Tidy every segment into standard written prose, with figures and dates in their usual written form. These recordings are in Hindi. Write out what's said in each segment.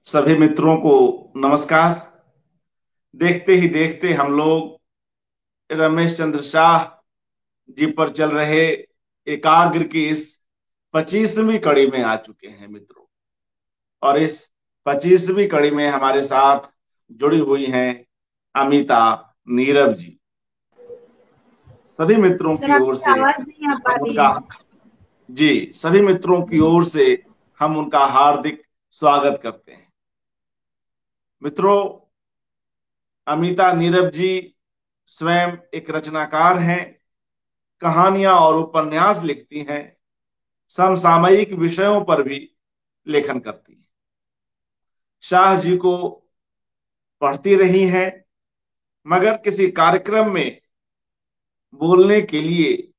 सभी मित्रों को नमस्कार। देखते ही देखते हम लोग रमेश चंद्र शाह जी पर चल रहे एकाग्र की इस 25वीं कड़ी में आ चुके हैं मित्रों। और इस 25वीं कड़ी में हमारे साथ जुड़ी हुई हैं अमिता नीरव जी। सभी मित्रों सर, की ओर आपकी से आवाज नहीं आ पा हम रही उनका है। जी सभी मित्रों की ओर से हम उनका हार्दिक स्वागत करते हैं। मित्रों, अमिता नीरव जी स्वयं एक रचनाकार हैं, कहानियां और उपन्यास लिखती हैं, समसामयिक विषयों पर भी लेखन करती हैं। शाह जी को पढ़ती रही हैं, मगर किसी कार्यक्रम में बोलने के लिए,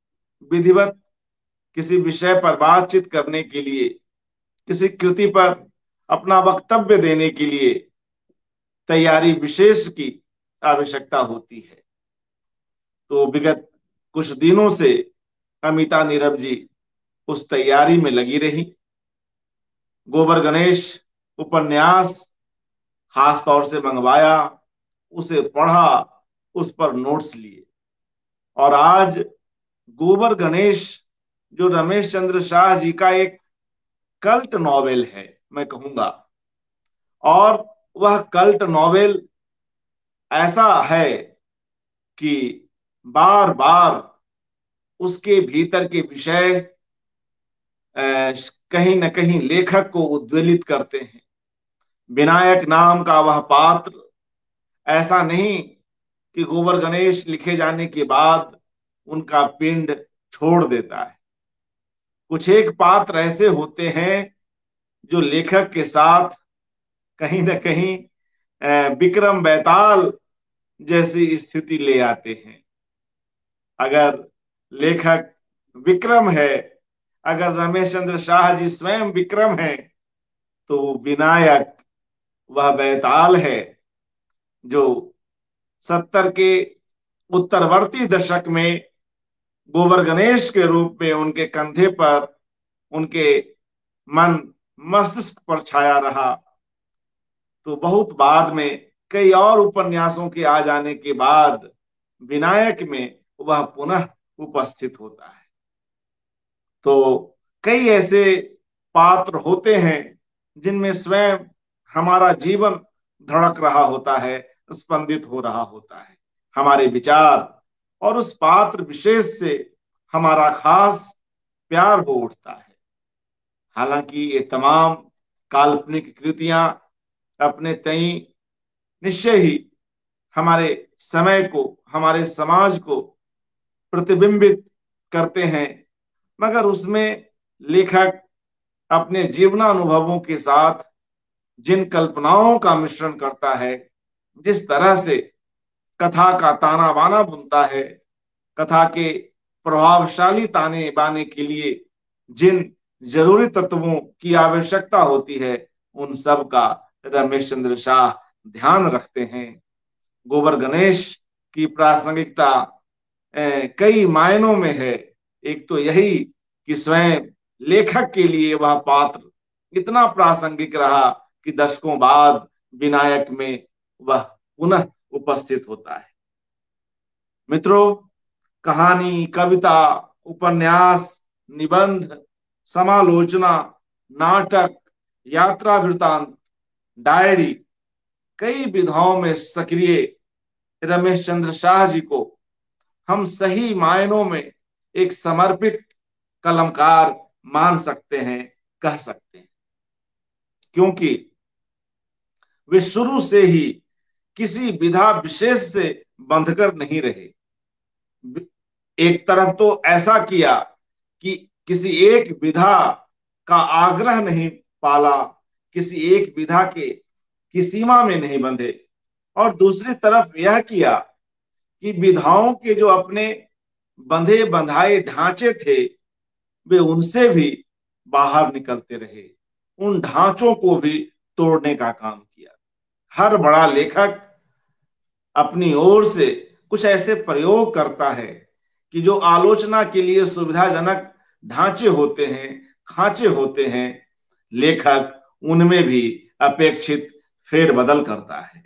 विधिवत किसी विषय पर बातचीत करने के लिए, किसी कृति पर अपना वक्तव्य देने के लिए तैयारी विशेष की आवश्यकता होती है। तो विगत कुछ दिनों से अमिता नीरव जी उस तैयारी में लगी रही। गोबर गणेश उपन्यास खास तौर से मंगवाया, उसे पढ़ा, उस पर नोट्स लिए। और आज गोबर गणेश, जो रमेश चंद्र शाह जी का एक कल्ट नॉवेल है मैं कहूंगा, और वह कल्ट नॉवेल ऐसा है कि बार बार उसके भीतर के विषय कहीं न कहीं लेखक को उद्वेलित करते हैं। विनायक नाम का वह पात्र ऐसा नहीं कि गोबर गणेश लिखे जाने के बाद उनका पिंड छोड़ देता है। कुछ एक पात्र ऐसे होते हैं जो लेखक के साथ कहीं ना कहीं विक्रम बेताल जैसी स्थिति ले आते हैं। अगर लेखक विक्रम है, अगर रमेश चंद्र शाह जी स्वयं विक्रम है, तो विनायक वह बेताल है जो 70 के उत्तरवर्ती दशक में गोबर गणेश के रूप में उनके कंधे पर, उनके मन मस्तिष्क पर छाया रहा। तो बहुत बाद में कई और उपन्यासों के आ जाने के बाद विनायक में वह पुनः उपस्थित होता है। तो कई ऐसे पात्र होते हैं जिनमें स्वयं हमारा जीवन धड़क रहा होता है, स्पंदित हो रहा होता है, हमारे विचार और उस पात्र विशेष से हमारा खास प्यार हो उठता है। हालांकि ये तमाम काल्पनिक कृतियां अपने तई निश्चय ही हमारे समय को, हमारे समाज को प्रतिबिंबित करते हैं, मगर उसमें लेखक अपने जीवनानुभवों के साथ जिन कल्पनाओं का मिश्रण करता है, जिस तरह से कथा का ताना बाना बुनता है, कथा के प्रभावशाली ताने बाने के लिए जिन जरूरी तत्वों की आवश्यकता होती है, उन सब का रमेश चंद्र शाह ध्यान रखते हैं। गोबर गणेश की प्रासंगिकता कई मायनों में है। एक तो यही कि स्वयं लेखक के लिए वह पात्र इतना प्रासंगिक रहा कि दशकों बाद विनायक में वह पुनः उपस्थित होता है। मित्रों, कहानी, कविता, उपन्यास, निबंध, समालोचना, नाटक, यात्रा वृतांत, डायरी, कई विधाओं में सक्रिय रमेश चंद्र शाह जी को हम सही मायनों में एक समर्पित कलमकार मान सकते हैं, कह सकते हैं, क्योंकि वे शुरू से ही किसी विधा विशेष से बंधकर नहीं रहे। एक तरफ तो ऐसा किया कि किसी एक विधा का आग्रह नहीं पाला, किसी एक विधा के की सीमा में नहीं बंधे, और दूसरी तरफ यह किया कि विधाओं के जो अपने बंधे बंधाए ढांचे थे, वे उनसे भी बाहर निकलते रहे, उन ढांचों को भी तोड़ने का काम किया। हर बड़ा लेखक अपनी ओर से कुछ ऐसे प्रयोग करता है कि जो आलोचना के लिए सुविधाजनक ढांचे होते हैं, खांचे होते हैं, लेखक उनमें भी अपेक्षित फेरबदल करता है।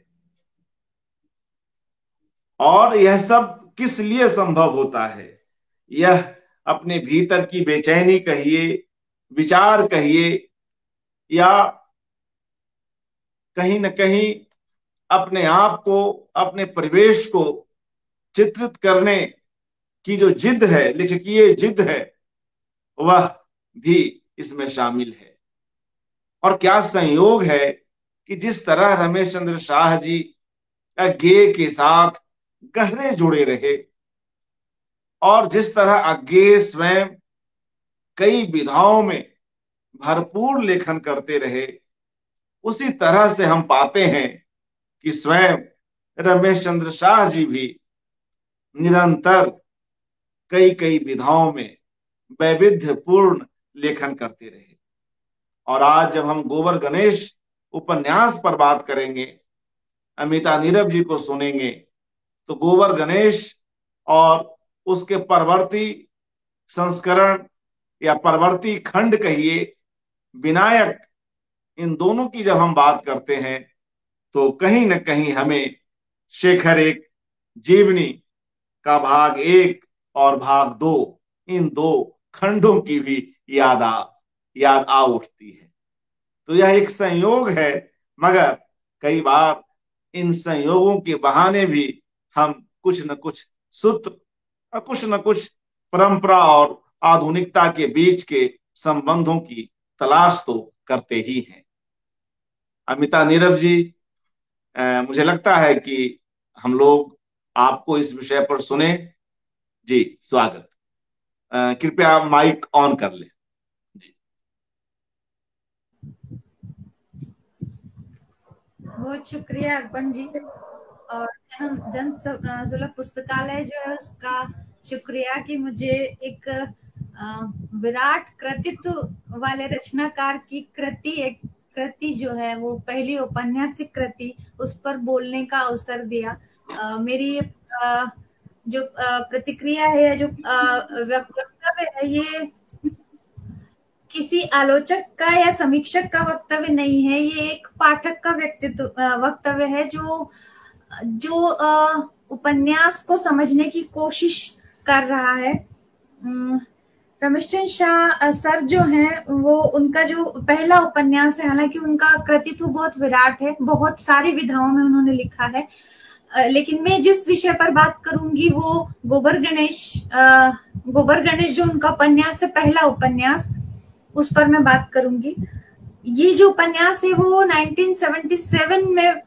और यह सब किस लिए संभव होता है? यह अपने भीतर की बेचैनी कहिए, विचार कहिए, या कहीं न कहीं अपने आप को, अपने परिवेश को चित्रित करने की जो जिद है, लेखकीय जिद है, वह भी इसमें शामिल है। और क्या संयोग है कि जिस तरह रमेश चंद्र शाह जी अज्ञेय के साथ गहरे जुड़े रहे और जिस तरह अज्ञेय स्वयं कई विधाओं में भरपूर लेखन करते रहे, उसी तरह से हम पाते हैं कि स्वयं रमेश चंद्र शाह जी भी निरंतर कई कई विधाओं में वैविध्यपूर्ण लेखन करते रहे। और आज जब हम गोबर गणेश उपन्यास पर बात करेंगे, अमिता नीरव जी को सुनेंगे, तो गोबर गणेश और उसके परवर्ती संस्करण या परवर्ती खंड कहिए, विनायक, इन दोनों की जब हम बात करते हैं तो कहीं न कहीं हमें शेखर एक जीवनी का भाग 1 और भाग 2, इन 2 खंडों की भी याद आ उठती है। तो यह एक संयोग है, मगर कई बार इन संयोगों के बहाने भी हम कुछ न कुछ सूत्र और कुछ न कुछ परंपरा और आधुनिकता के बीच के संबंधों की तलाश तो करते ही हैं। अमिता नीरव जी, मुझे लगता है कि हम लोग आपको इस विषय पर सुने। जी, स्वागत। कृपया माइक ऑन कर लें। जी, बहुत शुक्रिया अर्पण जी। और जन सुलभ पुस्तकालय जो है उसका शुक्रिया कि मुझे एक विराट कृतित्व वाले रचनाकार की कृति जो है वो पहली औपन्यासिक कृति, उस पर बोलने का अवसर दिया। मेरी जो प्रतिक्रिया है, जो वक्तव्य है, ये किसी आलोचक का या समीक्षक का वक्तव्य नहीं है, ये एक पाठक का वक्तव्य है जो उपन्यास को समझने की कोशिश कर रहा है। रमेश चंद्र शाह सर जो हैं, वो उनका जो पहला उपन्यास है, हालांकि उनका कृतित्व बहुत विराट है, बहुत सारी विधाओं में उन्होंने लिखा है, लेकिन मैं जिस विषय पर बात करूंगी वो गोबर गणेश जो उनका उपन्यास है, पहला उपन्यास, उस पर मैं बात करूंगी। ये जो उपन्यास है वो 1977 में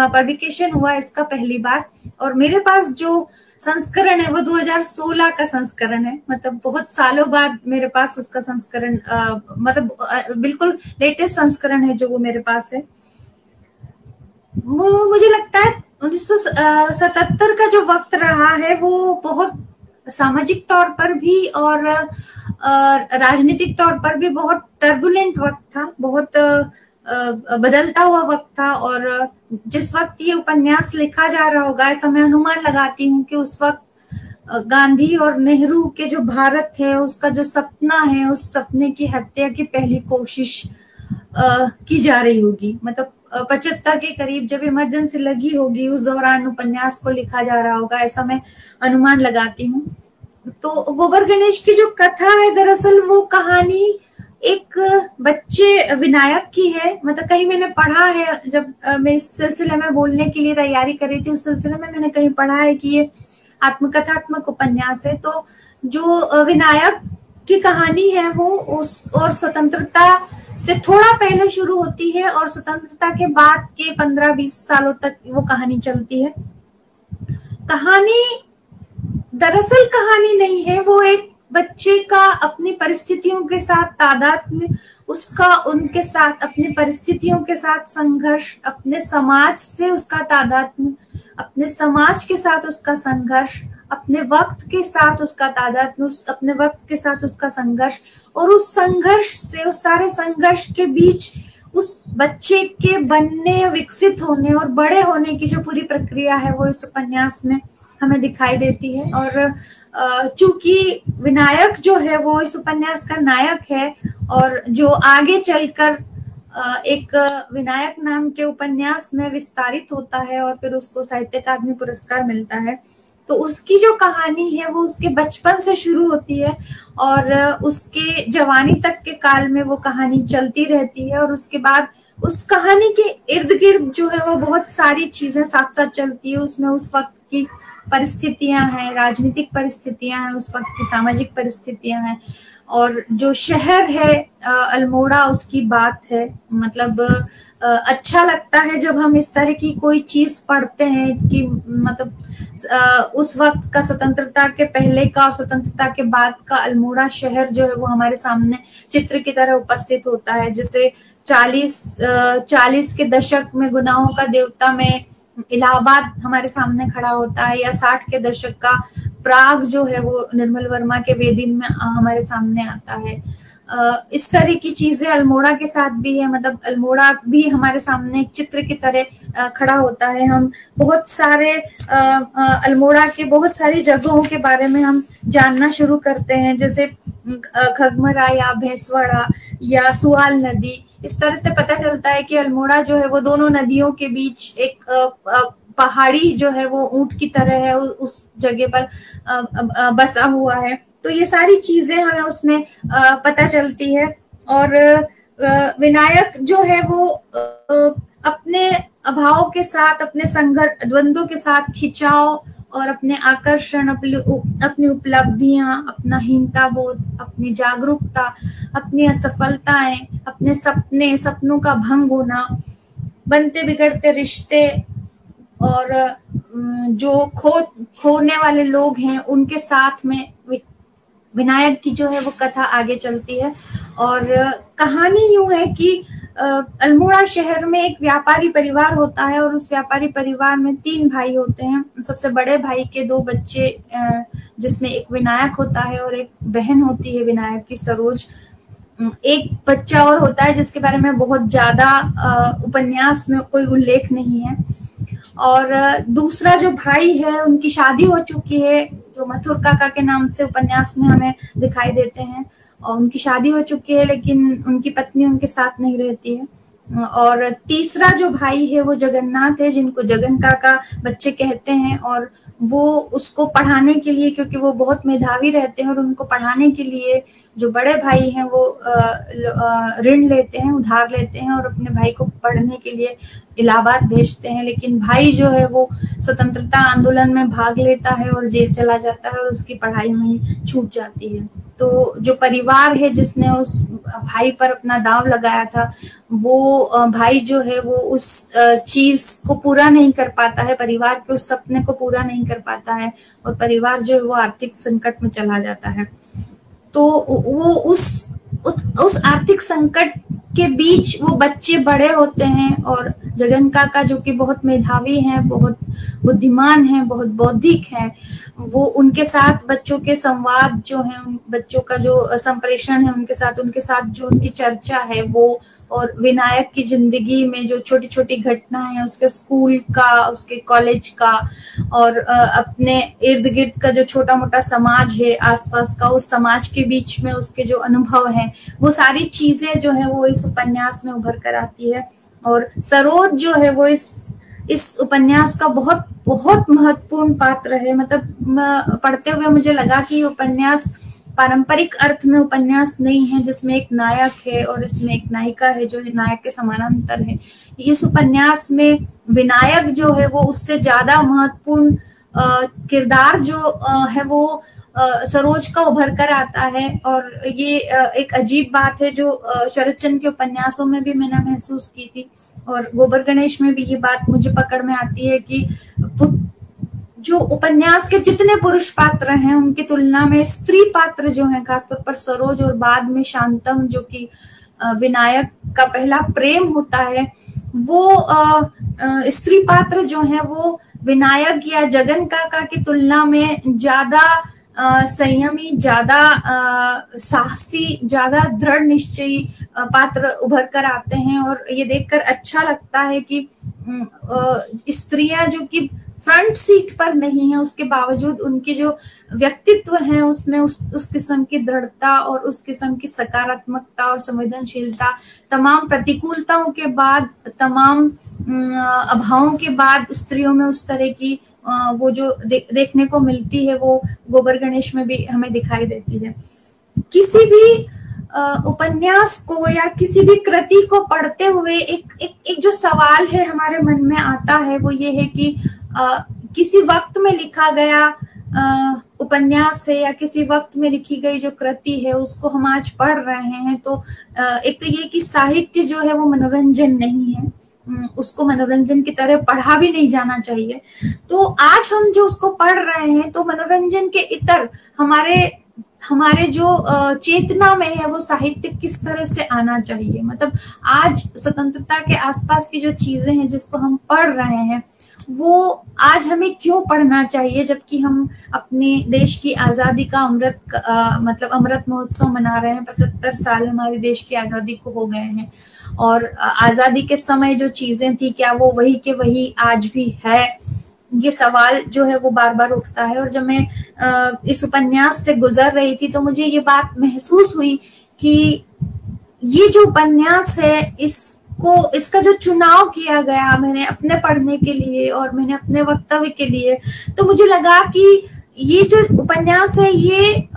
पब्लिकेशन हुआ इसका पहली बार, और मेरे पास जो संस्करण है वो 2016 का संस्करण है, मतलब बहुत सालों बाद मेरे पास उसका संस्करण, मतलब बिल्कुल लेटेस्ट संस्करण है जो वो मेरे पास है। वो मुझे लगता है 1977 का जो वक्त रहा है वो बहुत सामाजिक तौर पर भी और राजनीतिक तौर पर भी बहुत टर्बुलेंट वक्त था, बहुत बदलता हुआ वक्त था। और जिस वक्त ये उपन्यास लिखा जा रहा होगा, ऐसा मैं अनुमान लगाती हूँ कि उस वक्त गांधी और नेहरू के जो भारत है, उसका जो सपना है, उस सपने की हत्या की पहली कोशिश की जा रही होगी। मतलब 75 के करीब जब इमरजेंसी लगी होगी, उस दौरान उपन्यास को लिखा जा रहा होगा, ऐसा मैं अनुमान लगाती हूँ। तो गोबर गणेश की जो कथा है, दरअसल वो कहानी एक बच्चे विनायक की है। मतलब कहीं मैंने पढ़ा है, जब मैं इस सिलसिले में बोलने के लिए तैयारी कर रही थी, उस सिलसिले में मैंने कहीं पढ़ा है कि ये आत्मकथात्मक उपन्यास है। तो जो विनायक की कहानी है वो उस और स्वतंत्रता से थोड़ा पहले शुरू होती है, और स्वतंत्रता के बाद के 15-20 सालों तक वो कहानी चलती है। दरअसल कहानी नहीं है, वो एक बच्चे का अपनी परिस्थितियों के साथ तादात्म्य, उसका उनके साथ अपनी परिस्थितियों के साथ संघर्ष, अपने समाज से उसका तादात्म्य, अपने समाज के साथ उसका संघर्ष, अपने वक्त के साथ उसका तादात्म्य, अपने वक्त के साथ उसका संघर्ष, और उस संघर्ष से, उस सारे संघर्ष के बीच उस बच्चे के बनने, विकसित होने और बड़े होने की जो पूरी प्रक्रिया है वो इस उपन्यास में हमें दिखाई देती है। और चूंकि विनायक जो है वो इस उपन्यास का नायक है, और जो आगे चलकर एक विनायक नाम के उपन्यास में विस्तारित होता है और फिर उसको साहित्य अकादमी पुरस्कार मिलता है। तो उसकी जो कहानी है वो उसके बचपन से शुरू होती है और उसके जवानी तक के काल में वो कहानी चलती रहती है, और उसके बाद उस कहानी के इर्द गिर्द जो है वो बहुत सारी चीजें साथ साथ चलती है। उसमें उस वक्त की परिस्थितियां हैं, राजनीतिक परिस्थितियां हैं, उस वक्त की सामाजिक परिस्थितियां हैं, और जो शहर है अल्मोड़ा उसकी बात है। मतलब अच्छा लगता है जब हम इस तरह की कोई चीज पढ़ते हैं कि मतलब उस वक्त का, स्वतंत्रता के पहले का और स्वतंत्रता के बाद का अल्मोड़ा शहर जो है वो हमारे सामने चित्र की तरह उपस्थित होता है। जैसे 40 के दशक में गुनाहों का देवता में इलाहाबाद हमारे सामने खड़ा होता है, या 60 के दशक का प्राग जो है वो निर्मल वर्मा के वेदिन में हमारे सामने आता है। इस तरह की चीजें अल्मोड़ा के साथ भी है। मतलब अल्मोड़ा भी हमारे सामने एक चित्र की तरह खड़ा होता है। हम बहुत सारे अल्मोड़ा के बहुत सारी जगहों के बारे में हम जानना शुरू करते हैं, जैसे खगमरा या भैंसवाड़ा या सुआल नदी। इस तरह से पता चलता है कि अल्मोड़ा जो है वो दोनों नदियों के बीच एक पहाड़ी जो है वो ऊंट की तरह है, उस जगह पर बसा हुआ है। तो ये सारी चीजें हमें उसमें पता चलती है। और विनायक जो है वो अपने अभाव के साथ, अपने संघर्ष द्वंद्वों के साथ, खिंचाव और अपने आकर्षण, अपनी उपलब्धियां, अपना हीनता बोध, अपनी जागरूकता, अपनी असफलताएं, अपने सपनों का भंग होना, बनते बिगड़ते रिश्ते, और जो खोने वाले लोग हैं उनके साथ में विनायक की जो है वो कथा आगे चलती है। और कहानी यूं है कि अल्मोड़ा शहर में एक व्यापारी परिवार होता है, और उस व्यापारी परिवार में 3 भाई होते हैं। सबसे बड़े भाई के 2 बच्चे, जिसमें एक विनायक होता है और एक बहन होती है विनायक की, सरोज। एक बच्चा और होता है जिसके बारे में बहुत ज्यादा उपन्यास में कोई उल्लेख नहीं है। और दूसरा जो भाई है उनकी शादी हो चुकी है, जो मथुर काका के नाम से उपन्यास में हमें दिखाई देते हैं, और उनकी शादी हो चुकी है लेकिन उनकी पत्नी उनके साथ नहीं रहती है। और तीसरा जो भाई है वो जगन्नाथ है, जिनको जगन काका बच्चे कहते हैं, और वो उसको पढ़ाने के लिए, क्योंकि वो बहुत मेधावी रहते हैं, और उनको पढ़ाने के लिए जो बड़े भाई हैं वो ऋण लेते हैं, उधार लेते हैं, और अपने भाई को पढ़ने के लिए इलाहाबाद भेजते हैं। लेकिन भाई जो है वो स्वतंत्रता आंदोलन में भाग लेता है और जेल चला जाता है, और उसकी पढ़ाई वहीं छूट जाती है। तो जो परिवार है जिसने उस भाई पर अपना दांव लगाया था, वो भाई जो है वो उस चीज को पूरा नहीं कर पाता है, परिवार के उस सपने को पूरा नहीं कर पाता है, और परिवार जो है वो आर्थिक संकट में चला जाता है। तो वो उस आर्थिक संकट के बीच वो बच्चे बड़े होते हैं, और जगन काका जो कि बहुत मेधावी हैं, बहुत बुद्धिमान हैं, बहुत बौद्धिक हैं, वो उनके साथ बच्चों के संवाद जो है, उन बच्चों का जो संप्रेषण है उनके साथ जो उनकी चर्चा है वो, और विनायक की जिंदगी में जो छोटी छोटी घटना है, उसके स्कूल का, उसके कॉलेज का, और अपने इर्द गिर्द का जो छोटा मोटा समाज है आसपास का, उस समाज के बीच में उसके जो अनुभव हैं, वो सारी चीजें जो है वो इस उपन्यास में उभर कर आती है। और सरोज जो है वो इस उपन्यास का बहुत बहुत महत्वपूर्ण पात्र है। मतलब पढ़ते हुए मुझे लगा कि उपन्यास पारंपरिक अर्थ में उपन्यास नहीं है जिसमें एक नायक है और इसमें एक नायिका है जो नायक के समानांतर है। इस उपन्यास में विनायक जो है वो उससे ज्यादा महत्वपूर्ण किरदार जो है वो सरोज का उभर कर आता है। और ये एक अजीब बात है जो शरद चंद्र के उपन्यासों में भी मैंने महसूस की थी, और गोबर गणेश में भी ये बात मुझे पकड़ में आती है कि जो उपन्यास के जितने पुरुष पात्र हैं उनकी तुलना में स्त्री पात्र जो हैं, खासतौर पर सरोज और बाद में शांतम जो कि विनायक का पहला प्रेम होता है, वो स्त्री पात्र जो हैं वो विनायक या जगन काका की तुलना में ज्यादा संयमी, ज्यादा साहसी, ज्यादा दृढ़ निश्चयी पात्र उभर कर आते हैं। और ये देखकर अच्छा लगता है कि स्त्रियां जो कि फ्रंट सीट पर नहीं है, उसके बावजूद उनके जो व्यक्तित्व है उसमें उस किस्म की दृढ़ता और उस किस्म की सकारात्मकता और संवेदनशीलता, तमाम प्रतिकूलताओं के बाद, तमाम अभावों के बाद स्त्रियों में उस तरह की वो जो देखने को मिलती है, वो गोबर गणेश में भी हमें दिखाई देती है। किसी भी उपन्यास को या किसी भी कृति को पढ़ते हुए एक जो सवाल है हमारे मन में आता है, वो ये है कि किसी वक्त में लिखा गया उपन्यास है या किसी वक्त में लिखी गई जो कृति है उसको हम आज पढ़ रहे हैं, तो एक तो ये कि साहित्य जो है वो मनोरंजन नहीं है, उसको मनोरंजन की तरह पढ़ा भी नहीं जाना चाहिए। तो आज हम जो उसको पढ़ रहे हैं तो मनोरंजन के इतर हमारे जो चेतना में है वो साहित्य किस तरह से आना चाहिए। मतलब आज स्वतंत्रता के आसपास की जो चीजें हैं जिसको हम पढ़ रहे हैं वो आज हमें क्यों पढ़ना चाहिए, जबकि हम अपने देश की आजादी का मतलब अमृत महोत्सव मना रहे हैं। 75 साल हमारे देश की आजादी को हो गए हैं, और आजादी के समय जो चीजें थी क्या वो वही के वही आज भी है, ये सवाल जो है वो बार बार उठता है। और जब मैं इस उपन्यास से गुजर रही थी तो मुझे ये बात महसूस हुई कि ये जो उपन्यास है इसका जो चुनाव किया गया मैंने अपने पढ़ने के लिए और मैंने अपने वक्तव्य के लिए, तो मुझे लगा कि ये जो उपन्यास है ये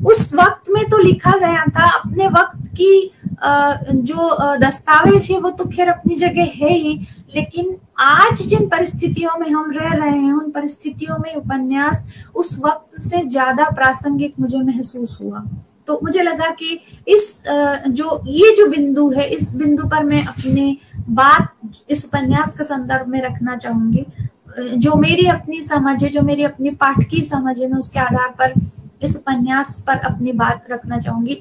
उस वक्त में तो लिखा गया था, अपने वक्त की जो दस्तावेज है वो तो खैर अपनी जगह है ही, लेकिन आज जिन परिस्थितियों में हम रह रहे हैं उन परिस्थितियों में उपन्यास उस वक्त से ज्यादा प्रासंगिक मुझे महसूस हुआ। तो मुझे लगा कि ये जो बिंदु है, इस बिंदु पर मैं अपनी बात इस उपन्यास के संदर्भ में रखना चाहूंगी। जो मेरी अपनी समझ है, जो मेरी अपनी पाठकीय समझ है, मैं उसके आधार पर इस उपन्यास पर अपनी बात रखना चाहूंगी।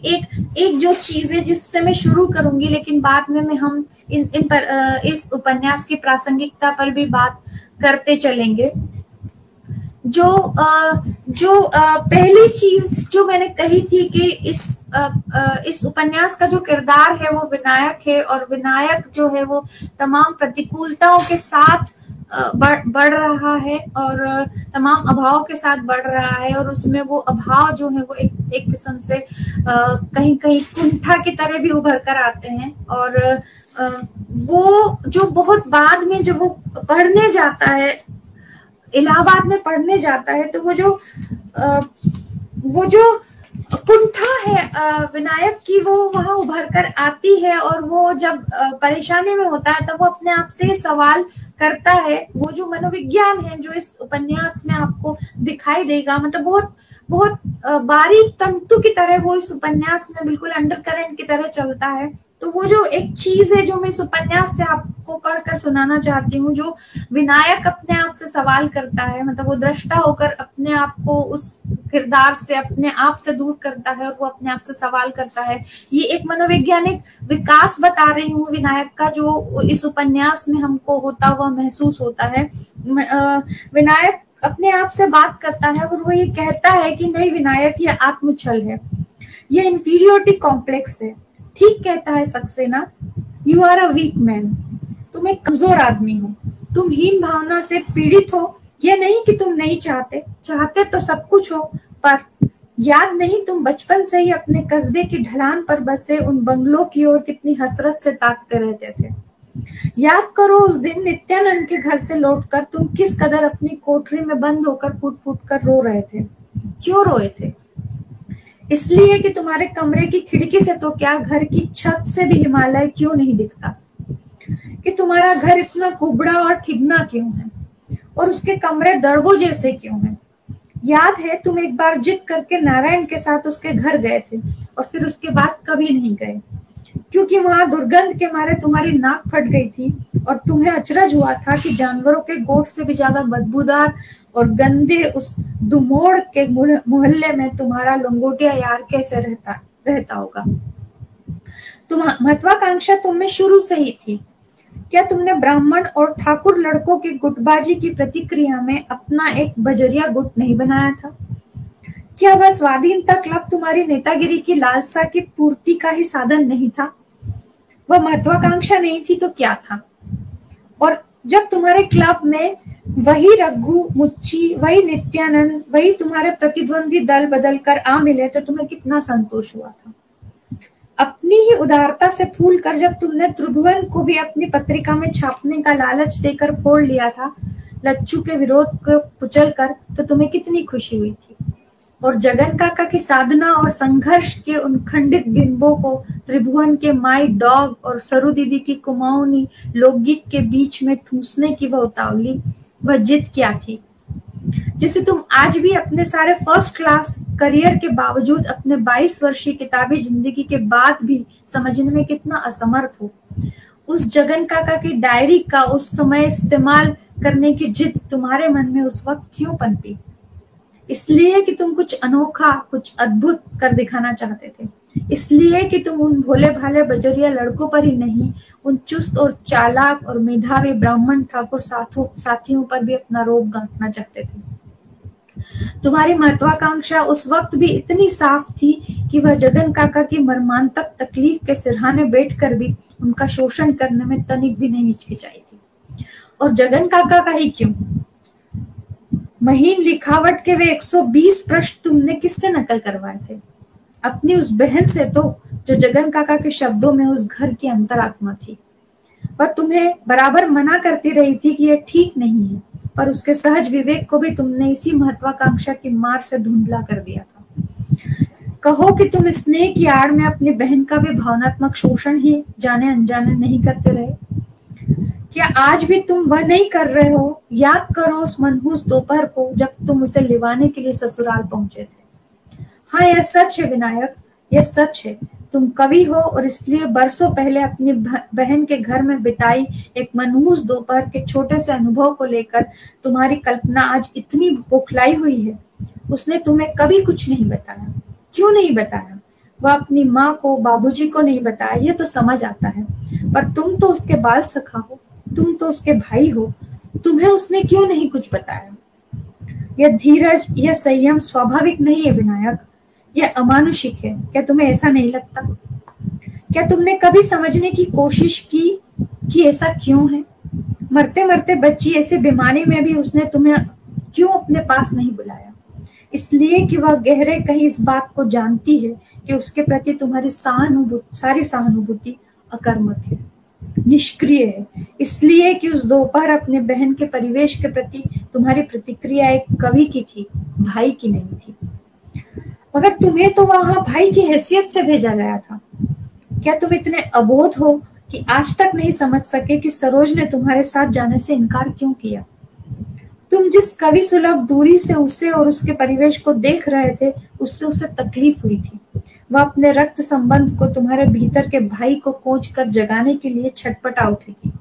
एक जो चीज है जिससे मैं शुरू करूंगी, लेकिन बाद में हम इस उपन्यास की प्रासंगिकता पर भी बात करते चलेंगे। जो पहली चीज जो मैंने कही थी कि इस उपन्यास का जो किरदार है वो विनायक है, और विनायक जो है वो तमाम प्रतिकूलताओं के साथ बढ़ रहा है और तमाम अभाव के साथ बढ़ रहा है, और उसमें वो अभाव जो है वो एक किस्म से कहीं कहीं कुंठा की तरह भी उभर कर आते हैं। और वो जो बहुत बाद में जब वो पढ़ने जाता है, इलाहाबाद में पढ़ने जाता है, तो वो जो कुंठा है विनायक की वो वहां उभर कर आती है, और वो जब परेशानी में होता है तब वो अपने आप से सवाल करता है। वो जो मनोविज्ञान है जो इस उपन्यास में आपको दिखाई देगा, मतलब बहुत बहुत बारीक तंतु की तरह वो इस उपन्यास में बिल्कुल अंडरकरेंट की तरह चलता है। तो वो जो एक चीज है जो मैं इस उपन्यास से आपको पढ़कर सुनाना चाहती हूँ, जो विनायक अपने आप से सवाल करता है, मतलब वो दृष्टा होकर अपने आप को उस किरदार से अपने आप से दूर करता है और वो अपने आप से सवाल करता है। ये एक मनोवैज्ञानिक विकास बता रही हूँ विनायक का, जो इस उपन्यास में हमको होता हुआ महसूस होता है। विनायक अपने आप से बात करता है और वो ये कहता है कि नहीं विनायक, ये आत्मछल है, ये इंफीरियोरिटी कॉम्प्लेक्स है। ठीक कहता है Saxena, you are a weak man, तुम एक कमजोर आदमी हो, तुम हीन भावना से पीड़ित हो। यह नहीं कि तुम नहीं चाहते तो सब कुछ हो, पर याद नहीं तुम बचपन से ही अपने कस्बे की ढलान पर बसे उन बंगलों की ओर कितनी हसरत से ताकते रहते थे। याद करो उस दिन नित्यानंद के घर से लौटकर तुम किस कदर अपनी कोठरी में बंद होकर फूट फूट कर रो रहे थे। क्यों रोए थे? इसलिए कि तुम्हारे कमरे की खिड़की से तो क्या, घर की छत से भी हिमालय क्यों नहीं दिखता, कि तुम्हारा घर इतना कुबड़ा और ठिगना क्यों है, और उसके कमरे दड़बों जैसे क्यों हैं। याद है तुम एक बार जिद करके नारायण के साथ उसके घर गए थे और फिर उसके बाद कभी नहीं गए, क्योंकि वहां दुर्गंध के मारे तुम्हारी नाक फट गई थी और तुम्हें अचरज हुआ था कि जानवरों के गोट से भी ज्यादा बदबूदार और गंदे उस दुमोड़ के मोहल्ले में तुम्हारा लंगोटिया यार कैसे रहता होगा। महत्वाकांक्षा तुम में शुरू से ही थी। क्या तुमने ब्राह्मण और ठाकुर लड़कों की गुटबाजी की प्रतिक्रिया में अपना एक बजरिया गुट नहीं बनाया था? क्या वह स्वाधीनता क्लब तुम्हारी नेतागिरी की लालसा की पूर्ति का ही साधन नहीं था? वह महत्वाकांक्षा नहीं थी तो क्या था? और जब तुम्हारे क्लब में वही रघु मुच्ची, वही नित्यानंद, वही तुम्हारे प्रतिद्वंदी दल बदल कर आ मिले तो तुम्हें कितना संतोष हुआ था। अपनी ही उदारता से फूल कर जब तुमने त्रिभुवन को भी अपनी पत्रिका में छापने का लालच देकर फोड़ लिया था, लच्छू के विरोध को कुचल कर, तो तुम्हें कितनी खुशी हुई थी। और जगन काका की साधना और संघर्ष के उन खंडित बिंबों को त्रिभुवन के माई डॉग और सरू दीदी की कुमाऊनी लोकगीत के बीच में ठूसने की वह उतावली, वह जिद क्या थी, जिसे तुम आज भी अपने सारे फर्स्ट क्लास करियर के बावजूद, अपने 22 वर्षीय किताबी जिंदगी के बाद भी समझने में कितना असमर्थ हो। उस जगन काका की डायरी का उस समय इस्तेमाल करने की जिद तुम्हारे मन में उस वक्त क्यों पनपी? इसलिए कि तुम कुछ अनोखा, कुछ अद्भुत कर दिखाना चाहते थे। इसलिए कि तुम उन भोले भाले बजरिया लड़कों पर ही नहीं, उन चुस्त और चालाक और मेधावी ब्राह्मण ठाकुर साथियों पर भी अपना रोब गांठना चाहते थे। तुम्हारी महत्वाकांक्षा उस वक्त भी इतनी साफ थी कि वह जगन काका की मर्मांतक तकलीफ के सिरहाने बैठकर भी उनका शोषण करने में तनिक भी नहीं हिचकिचाई थी। और जगन काका का ही क्यों, महीन लिखावट के वे 120 पृष्ठ तुमने किससे नकल करवाए थे? अपनी उस बहन से तो, जो जगन काका के शब्दों में उस घर की अंतरात्मा थी। वह तुम्हें बराबर मना करती रही थी कि यह ठीक नहीं है, पर उसके सहज विवेक को भी तुमने इसी महत्वाकांक्षा की मार से धुंधला कर दिया था। कहो कि तुम स्नेह की आड़ में अपनी बहन का भी भावनात्मक शोषण ही जाने अनजाने नहीं करते रहे? क्या आज भी तुम वह नहीं कर रहे हो? याद करो उस मनहूस दोपहर को जब तुम उसे लिवाने के लिए ससुराल पहुंचे थे। हाँ, यह सच है विनायक, यह सच है। तुम कवि हो और इसलिए बरसों पहले अपनी बहन के घर में बिताई एक मनहूस दोपहर के छोटे से अनुभव को लेकर तुम्हारी कल्पना आज इतनी बौखलाई हुई है। उसने तुम्हें कभी कुछ नहीं बताया। क्यों नहीं बताया? वह अपनी माँ को, बाबूजी को नहीं बताया, ये तो समझ आता है, पर तुम तो उसके बाल सखा हो, तुम तो उसके भाई हो, तुम्हें उसने क्यों नहीं कुछ बताया? यह धीरज, यह संयम स्वाभाविक नहीं है विनायक, यह अमानुषिक है। क्या तुम्हें ऐसा नहीं लगता? क्या तुमने कभी समझने की कोशिश की कि ऐसा क्यों है? मरते मरते बच्ची ऐसी बीमारी में भी उसने तुम्हें क्यों अपने पास नहीं बुलाया? इसलिए कि वह गहरे कहीं इस बात को जानती है कि उसके प्रति तुम्हारी सारी सहानुभूति अकर्मक है, निष्क्रिय है। इसलिए कि उस दोपहर अपने बहन के परिवेश के प्रति तुम्हारी प्रतिक्रिया एक कवि की थी, भाई की नहीं थी। मगर तुम्हें तो वहां भाई की हैसियत से भेजा गया था। क्या तुम इतने अबोध हो कि आज तक नहीं समझ सके कि सरोज ने तुम्हारे साथ जाने से इनकार क्यों किया? तुम जिस कवि सुलभ दूरी से उसे और उसके परिवेश को देख रहे थे, उससे उसे तकलीफ हुई थी। वह अपने रक्त संबंध को, तुम्हारे भीतर के भाई को कोंच कर जगाने के लिए छटपटा उठी थी।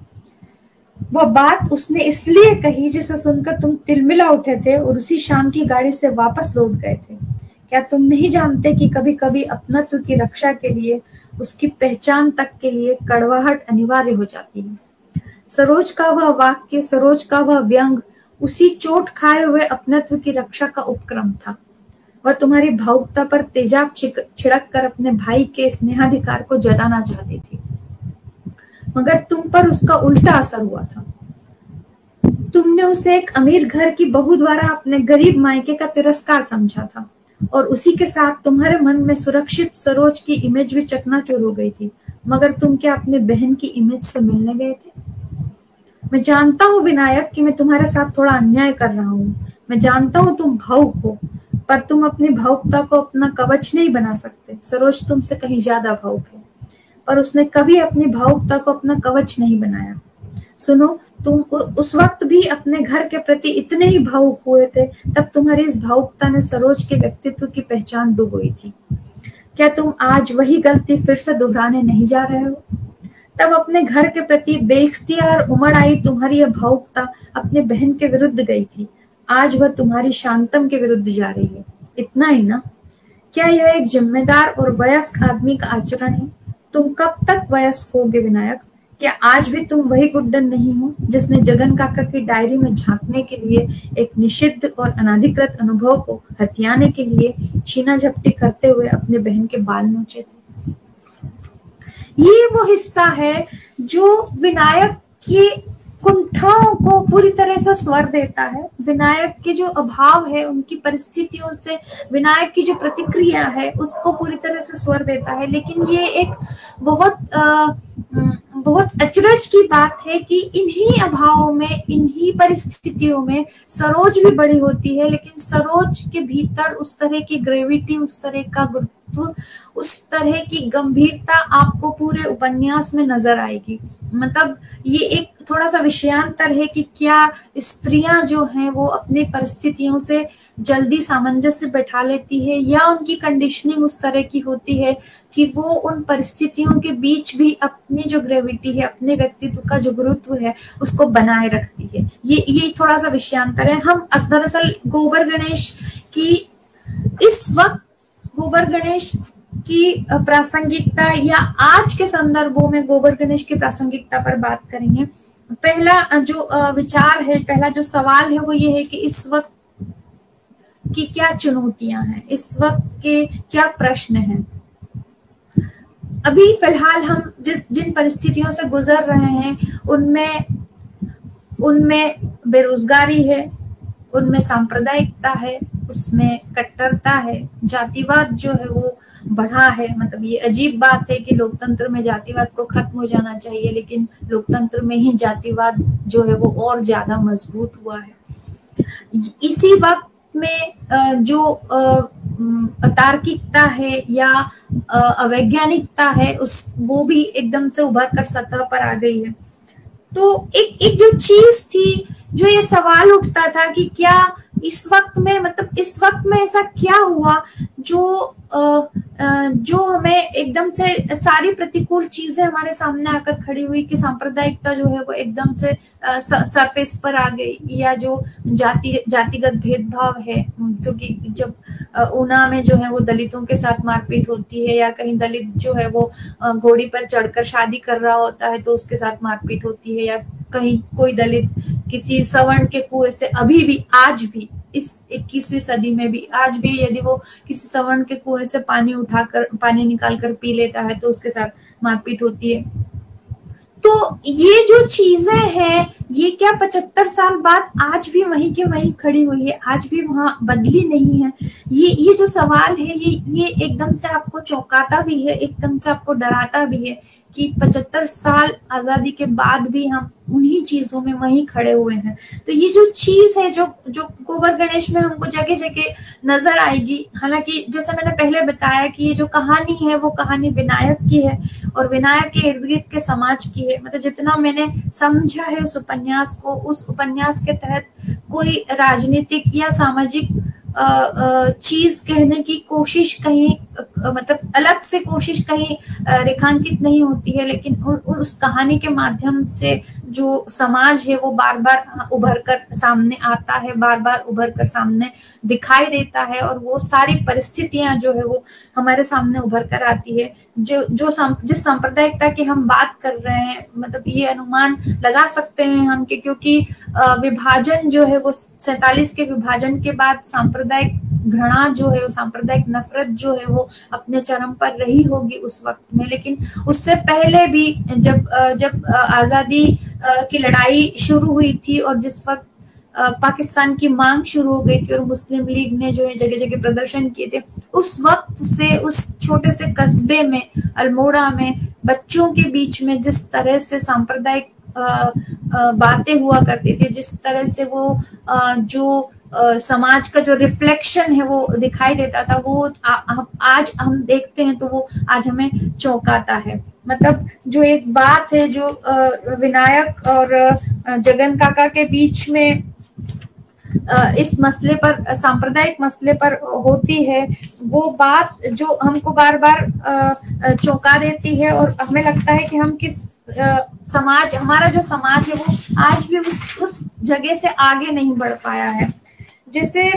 वह बात उसने इसलिए कही जिसे सुनकर तुम तिलमिला उठे थे और उसी शाम की गाड़ी से वापस लौट गए थे। क्या तुम नहीं जानते कि कभी कभी अपनत्व की रक्षा के लिए, उसकी पहचान तक के लिए कड़वाहट अनिवार्य हो जाती है? सरोज का वह वाक्य, सरोज का वह व्यंग उसी चोट खाए हुए अपनत्व की रक्षा का उपक्रम था। वह तुम्हारी भावुकता पर तेजाब छिड़क कर अपने भाई के स्नेहाधिकार को जताना चाहती थी, मगर तुम पर उसका उल्टा असर हुआ था। तुमने उसे एक अमीर घर की बहू द्वारा अपने गरीब मायके का तिरस्कार समझा था, और उसी के साथ तुम्हारे मन में सुरक्षित सरोज की इमेज भी चकनाचूर हो गई थी। मगर तुम क्या अपने बहन की इमेज से मिलने गए थे? मैं जानता हूँ विनायक कि मैं तुम्हारे साथ थोड़ा अन्याय कर रहा हूँ। मैं जानता हूँ तुम भावुक हो, पर तुम अपनी भावुकता को अपना कवच नहीं बना सकते। सरोज तुमसे कहीं ज्यादा भावुक है, पर उसने कभी अपनी भावुकता को अपना कवच नहीं बनाया। सुनो, तुम उस वक्त भी अपने घर के प्रति इतने ही भावुक हुए थे, तब तुम्हारी इस भावुकता ने सरोज के व्यक्तित्व की पहचान डुबोई थी। क्या तुम आज वही गलती फिर से दोहराने नहीं जा रहे हो? तब अपने घर के प्रति बेइख्तियार उमड़ आई तुम्हारी यह भावुकता अपने बहन के विरुद्ध गई थी। आज वह तुम्हारी शांतम के विरुद्ध जा रही है। इतना ही ना? क्या यह एक जिम्मेदार और वयस्क आदमी का आचरण है? तुम कब तक वयस्क होगे विनायक? क्या आज भी तुम वही गुड्डन नहीं हो जिसने जगन काका की डायरी में झांकने के लिए एक निषिद्ध और अनाधिकृत अनुभव को हथियाने के लिए छीना झपटी करते हुए अपने बहन के बाल नोचे थे? ये वो हिस्सा है जो विनायक के कुंठाओं को पूरी तरह से स्वर देता है। विनायक के जो अभाव है, उनकी परिस्थितियों से विनायक की जो प्रतिक्रिया है उसको पूरी तरह से स्वर देता है। लेकिन ये एक बहुत अचरज की बात है कि इन्हीं अभावों में, इन्हीं परिस्थितियों में सरोज भी बड़ी होती है, लेकिन सरोज के भीतर उस तरह की ग्रेविटी, उस तरह का गुरुत्व, उस तरह की गंभीरता आपको पूरे उपन्यास में नजर आएगी। मतलब ये एक थोड़ा सा विषयांतर है कि क्या स्त्रियां जो हैं वो अपनी परिस्थितियों से जल्दी सामंजस्य बैठा लेती है, या उनकी कंडीशनिंग उस तरह की होती है कि वो उन परिस्थितियों के बीच भी अपनी जो ग्रेविटी है, अपने व्यक्तित्व का जो गुरुत्व है, उसको बनाए रखती है। ये थोड़ा सा विषयांतर है। हम दरअसल गोबर गणेश की इस वक्त गोबर गणेश की प्रासंगिकता या आज के संदर्भों में गोबर गणेश की प्रासंगिकता पर बात करेंगे। पहला जो विचार है, पहला जो सवाल है वो ये है कि इस वक्त की क्या चुनौतियां हैं, इस वक्त के क्या प्रश्न हैं। अभी फिलहाल हम जिन परिस्थितियों से गुजर रहे हैं उनमें बेरोजगारी है, उनमें सांप्रदायिकता है, उसमें कट्टरता है, जातिवाद जो है वो बढ़ा है। मतलब ये अजीब बात है कि लोकतंत्र में जातिवाद को खत्म हो जाना चाहिए, लेकिन लोकतंत्र में ही जातिवाद जो है वो और ज्यादा मजबूत हुआ है। इसी वक्त में जो अतार्किकता है या अवैज्ञानिकता है वो भी एकदम से उभर कर सतह पर आ गई है। तो एक जो चीज थी, जो ये सवाल उठता था कि क्या इस वक्त में, मतलब इस वक्त में ऐसा क्या हुआ जो हमें एकदम से सारी प्रतिकूल चीजें हमारे सामने आकर खड़ी हुई कि सांप्रदायिकता जो है वो एकदम से सरफेस पर आ गई, या जो जातिगत भेदभाव है। क्योंकि जब ऊना में जो है वो दलितों के साथ मारपीट होती है, या कहीं दलित जो है वो घोड़ी पर चढ़कर शादी कर रहा होता है तो उसके साथ मारपीट होती है, या कहीं कोई दलित किसी सवर्ण के कुएं से अभी भी, आज भी इस 21वीं सदी में भी, आज भी यदि वो किसी सवर्ण के कुएं से पानी निकाल कर पी लेता है तो उसके साथ मारपीट होती है। तो ये जो चीजें हैं, ये क्या 75 साल बाद आज भी वहीं के वहीं खड़ी हुई है, आज भी वहां बदली नहीं है। ये जो सवाल है ये एकदम से आपको चौंकाता भी है, एकदम से आपको डराता भी है कि 75 साल आजादी के बाद भी हम उन्हीं चीजों में वहीं खड़े हुए हैं। तो ये जो चीज है जो गोबर गणेश में हमको जगह जगह नजर आएगी। हालांकि जैसे मैंने पहले बताया कि ये जो कहानी है वो कहानी विनायक की है और विनायक के इर्द गिर्द के समाज की है। मतलब जितना मैंने समझा है उस उपन्यास को, उस उपन्यास के तहत कोई राजनीतिक या सामाजिक चीज कहने की कोशिश कहीं, मतलब अलग से कोशिश कहीं रेखांकित नहीं होती है, लेकिन उस कहानी के माध्यम से जो समाज है वो बार बार उभर कर सामने आता है, बार बार उभर कर सामने दिखाई देता है, और वो सारी परिस्थितियां जो है वो हमारे सामने उभर कर आती है। जिस सांप्रदायिकता की हम बात कर रहे हैं, मतलब ये अनुमान लगा सकते हैं हम कि क्योंकि विभाजन जो है वो 47 के विभाजन के बाद सांप्रदायिक घृणा जो है, सांप्रदायिक नफरत जो है वो अपने चरम पर रही होगी उस वक्त में। लेकिन उससे पहले भी जब आजादी की लड़ाई शुरू हुई थी और जिस वक्त पाकिस्तान की मांग शुरू हो गई थी और मुस्लिम लीग ने जो है जगह जगह प्रदर्शन किए थे, उस वक्त से उस छोटे से कस्बे में, अल्मोड़ा में, बच्चों के बीच में जिस तरह से सांप्रदायिक बातें हुआ करती थी, जिस तरह से वो जो समाज का जो रिफ्लेक्शन है वो दिखाई देता था, वो आज हम देखते हैं तो वो आज हमें चौंकाता है। मतलब जो एक बात है जो विनायक और जगन काका के बीच में इस मसले पर, सांप्रदायिक मसले पर होती है, वो बात जो हमको बार बार चौंका देती है और हमें लगता है कि हम किस समाज, हमारा जो समाज है वो आज भी उस जगह से आगे नहीं बढ़ पाया है। जैसे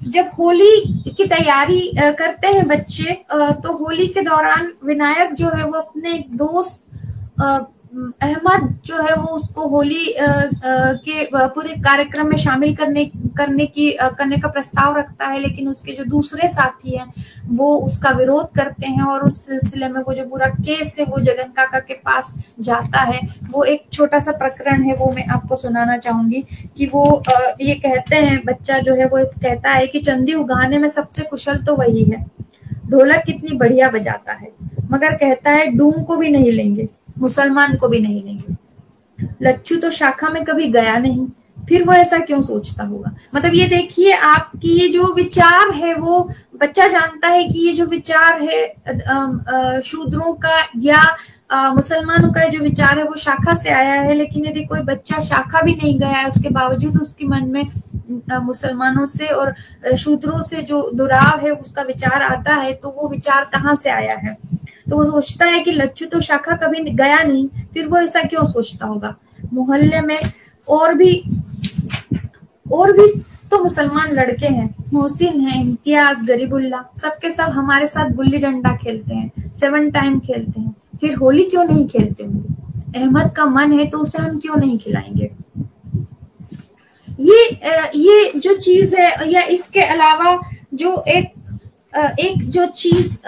जब होली की तैयारी करते हैं बच्चे, तो होली के दौरान विनायक जो है वो अपने एक दोस्त अहमद जो है वो उसको होली के पूरे कार्यक्रम में शामिल करने का प्रस्ताव रखता है, लेकिन उसके जो दूसरे साथी हैं वो उसका विरोध करते हैं, और उस सिलसिले में वो जो पूरा केस है वो जगन काका के पास जाता है। वो एक छोटा सा प्रकरण है, वो मैं आपको सुनाना चाहूंगी कि वो ये कहते हैं, बच्चा जो है वो कहता है कि चंदी उगाने में सबसे कुशल तो वही है, ढोलक कितनी बढ़िया बजाता है, मगर कहता है डूम को भी नहीं लेंगे, मुसलमान को भी नहीं लेंगे। लच्छू तो शाखा में कभी गया नहीं, फिर वो ऐसा क्यों सोचता होगा। मतलब ये देखिए, आपकी ये जो विचार है वो बच्चा जानता है कि ये जो विचार है शूद्रों का या मुसलमानों का जो विचार है वो शाखा से आया है, लेकिन यदि कोई बच्चा शाखा भी नहीं गया है, उसके बावजूद उसके मन में मुसलमानों से और शूद्रों से जो दुराव है उसका विचार आता है, तो वो विचार कहाँ से आया है। तो वो सोचता है कि लच्छू तो शाखा कभी गया नहीं, फिर वो ऐसा क्यों सोचता होगा। मोहल्ले में और भी तो मुसलमान लड़के हैं, मोहसिन है, इम्तियाज, गरीबुल्ला, सबके सब हमारे साथ गुल्ली डंडा खेलते हैं, 7 टाइम खेलते हैं, फिर होली क्यों नहीं खेलते होंगे। अहमद का मन है तो उसे हम क्यों नहीं खिलाएंगे। ये जो चीज है, या इसके अलावा जो एक जो चीज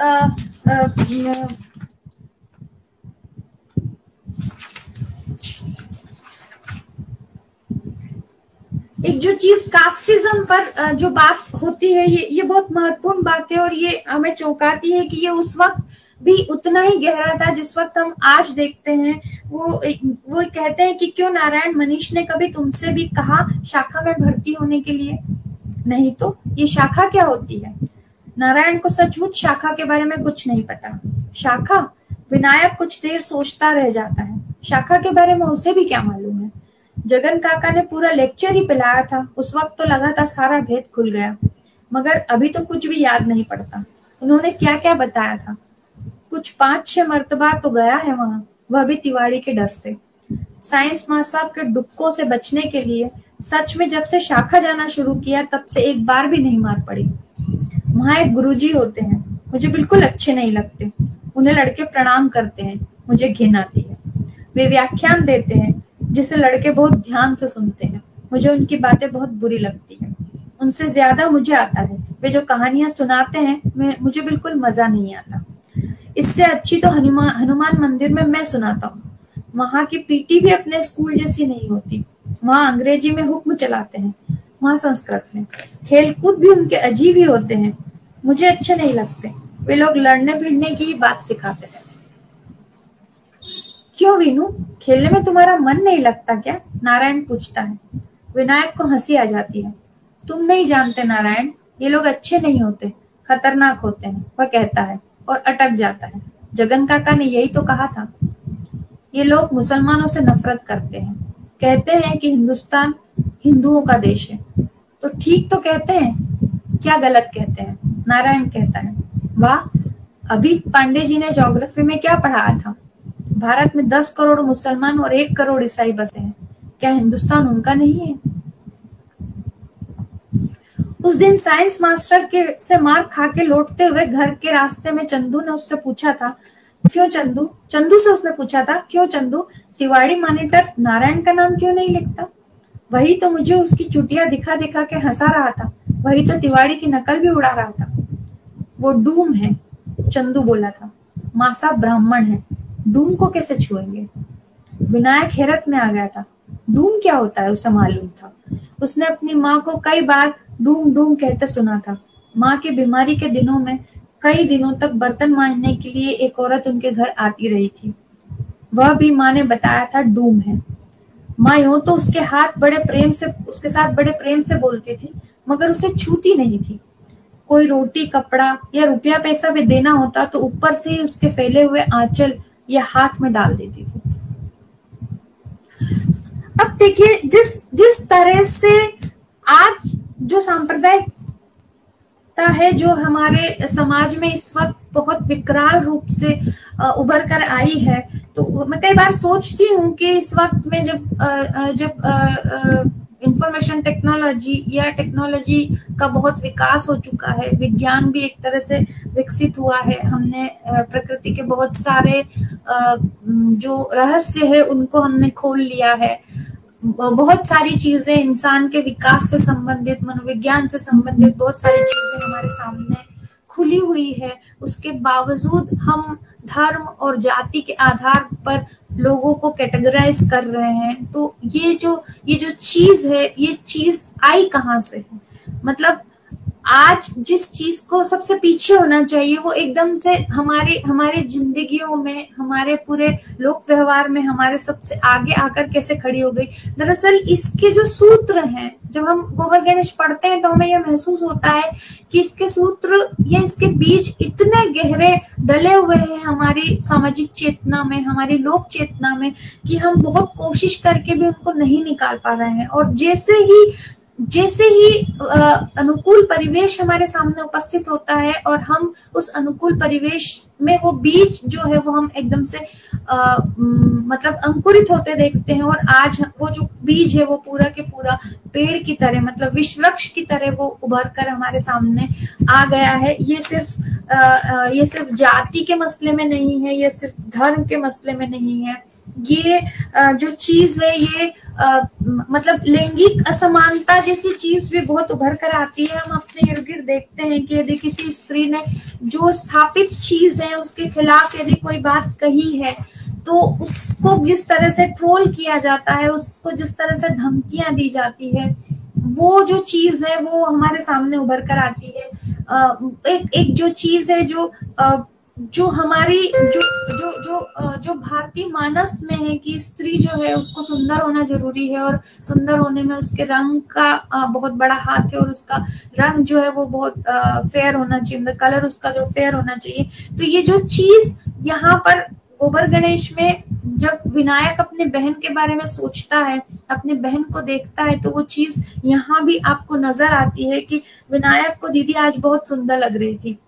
एक जो चीज कास्टिज्म पर जो बात होती है, ये बहुत महत्वपूर्ण बात है, और ये हमें चौंकाती है कि ये उस वक्त भी उतना ही गहरा था जिस वक्त हम आज देखते हैं। वो कहते हैं कि क्यों नारायण, मनीष ने कभी तुमसे भी कहा शाखा में भर्ती होने के लिए? नहीं तो ये शाखा क्या होती है? नारायण को सचमुच शाखा के बारे में कुछ नहीं पता। शाखा? विनायक कुछ देर सोचता रह जाता है। शाखा के बारे में उसे भी क्या मालूम है। जगन काका ने पूरा लेक्चर ही पिलाया था, उस वक्त तो लगा था सारा भेद खुल गया, मगर अभी तो कुछ भी याद नहीं पड़ता उन्होंने क्या क्या बताया था। कुछ 5-6 मर्तबा तो गया है वहां, वह भी तिवाड़ी के डर से। साइंस महासाब के डुक्कों से बचने के लिए सच में जब से शाखा जाना शुरू किया तब से एक बार भी नहीं मार पड़ी। वहां एक गुरुजी होते हैं, मुझे बिल्कुल अच्छे नहीं लगते। उन्हें लड़के प्रणाम करते हैं, मुझे घिन आती है। वे व्याख्यान देते हैं जिसे लड़के बहुत ध्यान से सुनते हैं, मुझे उनकी बातें बहुत बुरी लगती हैं। उनसे ज्यादा मुझे आता है, वे जो कहानियां सुनाते हैं मुझे बिल्कुल मजा नहीं आता। इससे अच्छी तो हनुमान मंदिर में मैं सुनाता हूँ। वहां की पीटी भी अपने स्कूल जैसी नहीं होती। वहां अंग्रेजी में हुक्म चलाते हैं, वहां संस्कृत में। खेलकूद भी उनके अजीब ही होते हैं, मुझे अच्छे नहीं लगते। वे लोग लड़ने भिड़ने की ही बात सिखाते हैं। क्यों वीनू, खेलने में तुम्हारा मन नहीं लगता क्या? नारायण पूछता है। विनायक को हंसी आ जाती है। तुम नहीं जानते नारायण, ये लोग अच्छे नहीं होते, खतरनाक होते हैं, वह कहता है और अटक जाता है। जगन काका ने यही तो कहा था। ये लोग मुसलमानों से नफरत करते हैं, कहते हैं कि हिंदुस्तान हिंदुओं का देश है। तो ठीक तो कहते हैं, क्या गलत कहते हैं? नारायण कहता है। वाह, अभी पांडे जी ने ज्योग्राफी में क्या पढ़ाया था? भारत में 10 करोड़ मुसलमान और 1 करोड़ ईसाई बसे हैं, क्या हिंदुस्तान उनका नहीं है? उस दिन साइंस मास्टर से मार खा के लौटते हुए घर के रास्ते में चंदू ने उससे पूछा था, क्यों चंदू से उसने पूछा था, क्यों चंदू, तिवाड़ी मॉनिटर नारायण का नाम क्यों नहीं लिखता? वही तो मुझे उसकी चुटिया दिखा दिखा के हंसा रहा था, वही तो तिवाड़ी की नकल भी उड़ा रहा था। वो डूम है, चंदू बोला था। मासा ब्राह्मण है, डूम को कैसे छुएंगे? विनायक हैरत में आ गया था। डूम क्या होता है उसे मालूम था। उसने अपनी माँ को कई बार डूम डूम कहते सुना था। माँ की बीमारी के दिनों में कई दिनों तक बर्तन मांजने के लिए एक औरत उनके घर आती रही थी, वह भी माँ ने बताया था डूम है। माँ यूं तो उसके साथ बड़े प्रेम से बोलती थी, मगर उसे छूती नहीं थी। कोई रोटी, कपड़ा या रुपया पैसा भी देना होता तो ऊपर से ही उसके फैले हुए आंचल या हाथ में डाल देती थी। अब देखिए, जिस तरह से आज जो सांप्रदायिकता है जो हमारे समाज में इस वक्त बहुत विकराल रूप से उभर कर आई है, तो मैं कई बार सोचती हूँ कि इस वक्त में जब इंफॉर्मेशन टेक्नोलॉजी या टेक्नोलॉजी का बहुत विकास हो चुका है, विज्ञान भी एक तरह से विकसित हुआ है, हमने प्रकृति के बहुत सारे जो रहस्य है उनको हमने खोल लिया है, बहुत सारी चीजें इंसान के विकास से संबंधित, मनोविज्ञान से संबंधित बहुत सारी चीजें हमारे सामने खुली हुई है। उसके बावजूद हम धर्म और जाति के आधार पर लोगों को कैटेगराइज कर रहे हैं। तो ये जो चीज है, ये चीज आई कहाँ से है? मतलब आज जिस चीज को सबसे पीछे होना चाहिए वो एकदम से हमारे जिंदगियों में, हमारे पूरे लोक व्यवहार में हमारे सबसे आगे आकर कैसे खड़ी हो गई। दरअसल इसके जो सूत्र हैं, जब हम गोबर गणेश पढ़ते हैं तो हमें यह महसूस होता है कि इसके सूत्र या इसके बीज इतने गहरे डले हुए हैं हमारी सामाजिक चेतना में, हमारी लोक चेतना में, कि हम बहुत कोशिश करके भी उनको नहीं निकाल पा रहे हैं। और जैसे ही अनुकूल परिवेश हमारे सामने उपस्थित होता है और हम उस अनुकूल परिवेश में वो बीज जो है वो हम एकदम से मतलब अंकुरित होते देखते हैं, और आज वो जो बीज है वो पूरा के पूरा पेड़ की तरह, मतलब विश्व वृक्ष की तरह वो उभर कर हमारे सामने आ गया है। ये सिर्फ जाति के मसले में नहीं है, ये सिर्फ धर्म के मसले में नहीं है, ये जो चीज है ये मतलब लैंगिक असमानता जैसी चीज भी बहुत उभर कर आती है। हम अपने इर्द गिर्द देखते हैं कि यदि किसी स्त्री ने जो स्थापित चीज है उसके खिलाफ यदि कोई बात कही है तो उसको जिस तरह से ट्रोल किया जाता है, उसको जिस तरह से धमकियां दी जाती है, वो जो चीज है वो हमारे सामने उभर कर आती है। एक जो चीज है जो हमारी जो भारतीय मानस में है कि स्त्री जो है उसको सुंदर होना जरूरी है, और सुंदर होने में उसके रंग का बहुत बड़ा हाथ है, और उसका रंग जो है वो बहुत फेयर होना चाहिए, मतलब कलर उसका जो फेयर होना चाहिए। तो ये जो चीज यहाँ पर गोबर गणेश में, जब विनायक अपने बहन के बारे में सोचता है, अपने बहन को देखता है, तो वो चीज यहाँ भी आपको नजर आती है कि विनायक को दीदी आज बहुत सुंदर लग रही थी।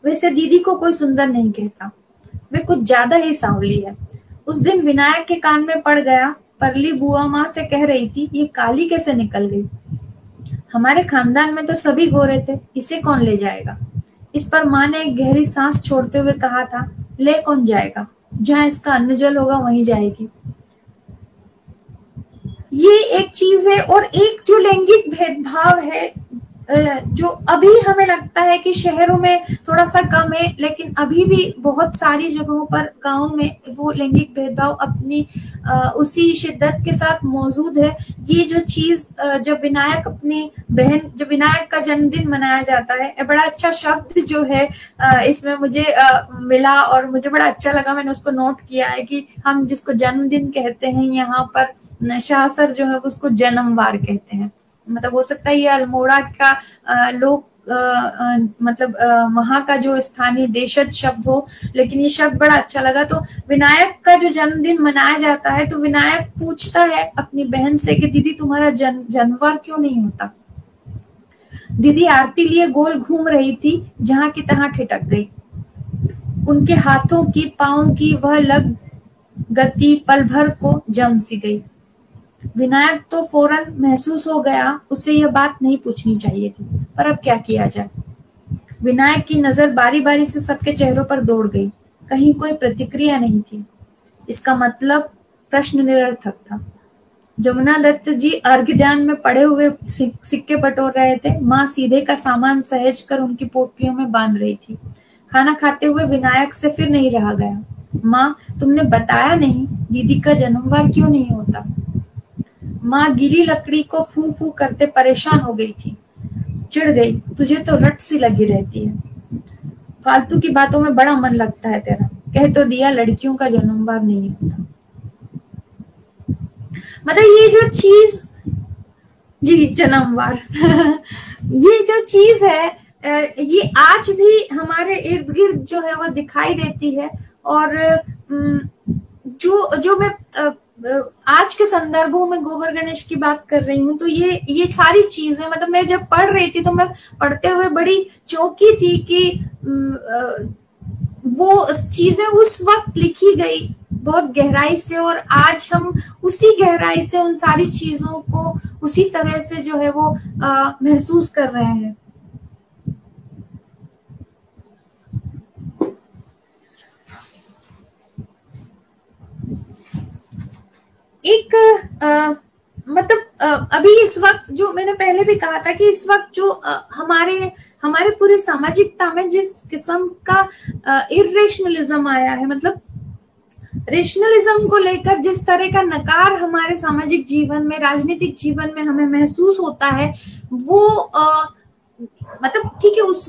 वैसे दीदी को कोई सुंदर नहीं कहता, वे कुछ ज्यादा ही सांवली है। उस दिन विनायक के कान में पड़ गया, परली बुआ माँ से कह रही थी, ये काली कैसे निकल गई? हमारे खानदान में तो सभी गोरे थे, इसे कौन ले जाएगा? इस पर माँ ने एक गहरी सांस छोड़ते हुए कहा था, ले कौन जाएगा? जहाँ इसका अन्न जल होगा वहीं जाएगी। ये एक चीज है। और एक जो लैंगिक भेदभाव है, जो अभी हमें लगता है कि शहरों में थोड़ा सा कम है, लेकिन अभी भी बहुत सारी जगहों पर, गांवों में वो लैंगिक भेदभाव अपनी उसी शिद्दत के साथ मौजूद है। ये जो चीज जब विनायक का जन्मदिन मनाया जाता है, बड़ा अच्छा शब्द जो है इसमें मुझे मिला और मुझे बड़ा अच्छा लगा, मैंने उसको नोट किया है कि हम जिसको जन्मदिन कहते हैं यहाँ पर शाहसर जो है उसको जन्मवार कहते हैं। मतलब हो सकता है ये अल्मोड़ा का लोग मतलब वहां का जो स्थानीय देशज शब्द हो, लेकिन ये शब्द बड़ा अच्छा लगा। तो विनायक का जो जन्मदिन मनाया जाता है तो विनायक पूछता है अपनी बहन से कि दीदी तुम्हारा जन्मवार क्यों नहीं होता? दीदी आरती लिए गोल घूम रही थी, जहां की तहां ठिठक गई। उनके हाथों की, पांव की वह लग गति पल भर को जम सी गई। विनायक तो फौरन महसूस हो गया उसे यह बात नहीं पूछनी चाहिए थी, पर अब क्या किया जाए। विनायक की नजर बारी बारी से सबके चेहरों पर दौड़ गई, कहीं कोई प्रतिक्रिया नहीं थी। इसका मतलब प्रश्न निरर्थक था। जमुना दत्त जी अर्घ्य ध्यान में पड़े हुए सिक्के बटोर रहे थे। माँ सीधे का सामान सहेज कर उनकी पोटलियों में बांध रही थी। खाना खाते हुए विनायक से फिर नहीं रहा गया। माँ, तुमने बताया नहीं दीदी का जन्मवार क्यों नहीं होता? माँ गीली लकड़ी को फू फू करते परेशान हो गई थी। चिढ़ गई, तुझे तो रट सी लगी रहती है, फालतू की बातों में बड़ा मन लगता है तेरा। कह तो दिया लड़कियों का जन्मवार नहीं होता। मतलब ये जो चीज, जी जन्मवार ये जो चीज है ये आज भी हमारे इर्द गिर्द जो है वो दिखाई देती है। और जो मैं आज के संदर्भों में गोबर गणेश की बात कर रही हूँ, तो ये सारी चीजें, मतलब मैं जब पढ़ रही थी तो मैं पढ़ते हुए बड़ी चौंकी थी कि वो चीजें उस वक्त लिखी गई बहुत गहराई से, और आज हम उसी गहराई से उन सारी चीजों को उसी तरह से जो है वो महसूस कर रहे हैं। एक मतलब अभी इस वक्त जो मैंने पहले भी कहा था कि इस वक्त जो हमारे हमारे पूरे सामाजिकता में जिस किस्म का इरेशनलिज्म आया है, मतलब रेशनलिज्म को लेकर जिस तरह का नकार हमारे सामाजिक जीवन में, राजनीतिक जीवन में हमें महसूस होता है, वो मतलब ठीक है, उस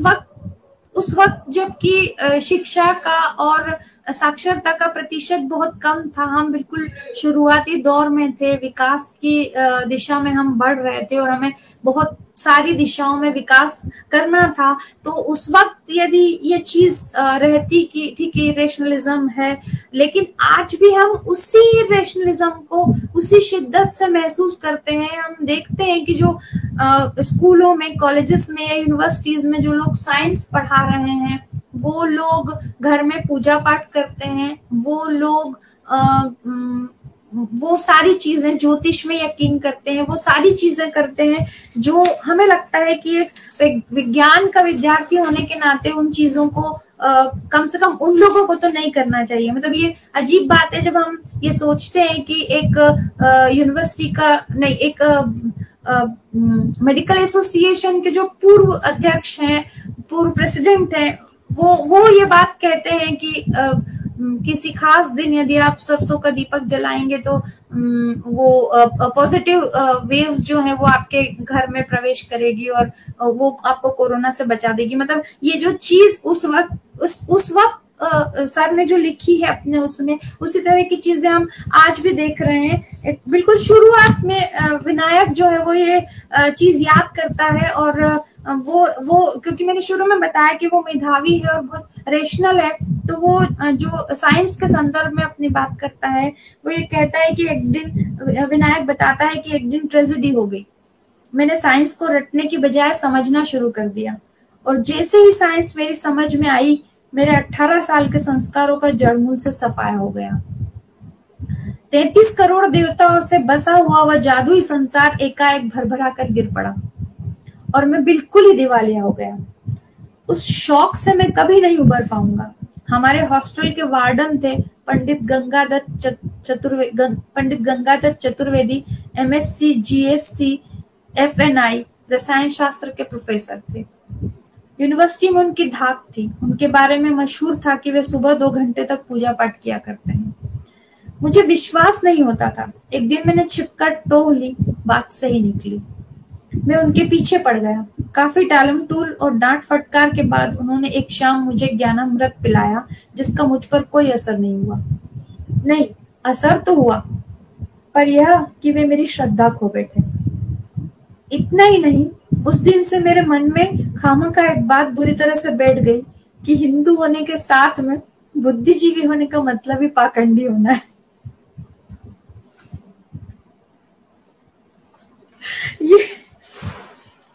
वक्त जबकि शिक्षा का और साक्षरता का प्रतिशत बहुत कम था, हम बिल्कुल शुरुआती दौर में थे, विकास की दिशा में हम बढ़ रहे थे और हमें बहुत सारी दिशाओं में विकास करना था। तो उस वक्त यदि ये चीज रहती कि ठीक है रेशनलिज्म है, लेकिन आज भी हम उसी रेशनलिज्म को उसी शिद्दत से महसूस करते हैं। हम देखते हैं कि जो स्कूलों में, कॉलेजेस में या यूनिवर्सिटीज में जो लोग साइंस पढ़ा रहे हैं, वो लोग घर में पूजा पाठ करते हैं, वो लोग वो सारी चीजें, ज्योतिष में यकीन करते हैं, वो सारी चीजें करते हैं जो हमें लगता है कि एक विज्ञान का विद्यार्थी होने के नाते उन चीजों को कम से कम उन लोगों को तो नहीं करना चाहिए। मतलब ये अजीब बात है जब हम ये सोचते हैं कि एक यूनिवर्सिटी का नहीं, एक मेडिकल एसोसिएशन के जो पूर्व अध्यक्ष हैं, पूर्व प्रेसिडेंट हैं, वो ये बात कहते हैं कि किसी खास दिन यदि आप सरसों का दीपक जलाएंगे तो वो पॉजिटिव वेव्स जो है वो आपके घर में प्रवेश करेगी और वो आपको कोरोना से बचा देगी। मतलब ये जो चीज उस वक्त सर ने जो लिखी है अपने उसमें, उसी तरह की चीजें हम आज भी देख रहे हैं। बिल्कुल शुरुआत में विनायक जो है वो ये चीज याद करता है, और वो क्योंकि मैंने शुरू में बताया कि वो मेधावी है और बहुत रेशनल है, तो वो जो साइंस के संदर्भ में अपनी बात करता है, वो ये कहता है कि एक दिन, विनायक बताता है कि एक दिन ट्रेजेडी हो गई, मैंने साइंस को रटने की बजाय समझना शुरू कर दिया, और जैसे ही साइंस मेरी समझ में आई, मेरे 18 साल के संस्कारों का जड़मूल से सफाया हो गया। 33 करोड़ देवताओं से बसा हुआ वह जादुई संसार एकाएक भरभरा कर गिर पड़ा और मैं बिल्कुल ही दिवालिया हो गया। उस शौक से मैं कभी नहीं उबर पाऊंगा। हमारे हॉस्टल के वार्डन थे पंडित Gangadatt Chaturvedi, MSc, GSc, FNI रसायन शास्त्र के प्रोफेसर थे। यूनिवर्सिटी में उनकी धाक थी, उनके बारे में मशहूर था कि वे सुबह 2 घंटे तक पूजा पाठ किया करते हैं। मुझे विश्वास नहीं होता था। एक दिन मैंने छिपकर टोह ली, बात सही निकली। मैं उनके पीछे पड़ गया। काफी टालम टूल और डांट फटकार के बाद उन्होंने एक शाम मुझे ज्ञानामृत पिलाया, जिसका मुझ पर कोई असर नहीं हुआ। नहीं, असर तो हुआ, पर यह कि वे मेरी श्रद्धा खो बैठे। इतना ही नहीं, उस दिन से मेरे मन में खामखा एक बात बुरी तरह से बैठ गई कि हिंदू होने के साथ में बुद्धिजीवी होने का मतलब ही पाखंडी होना है।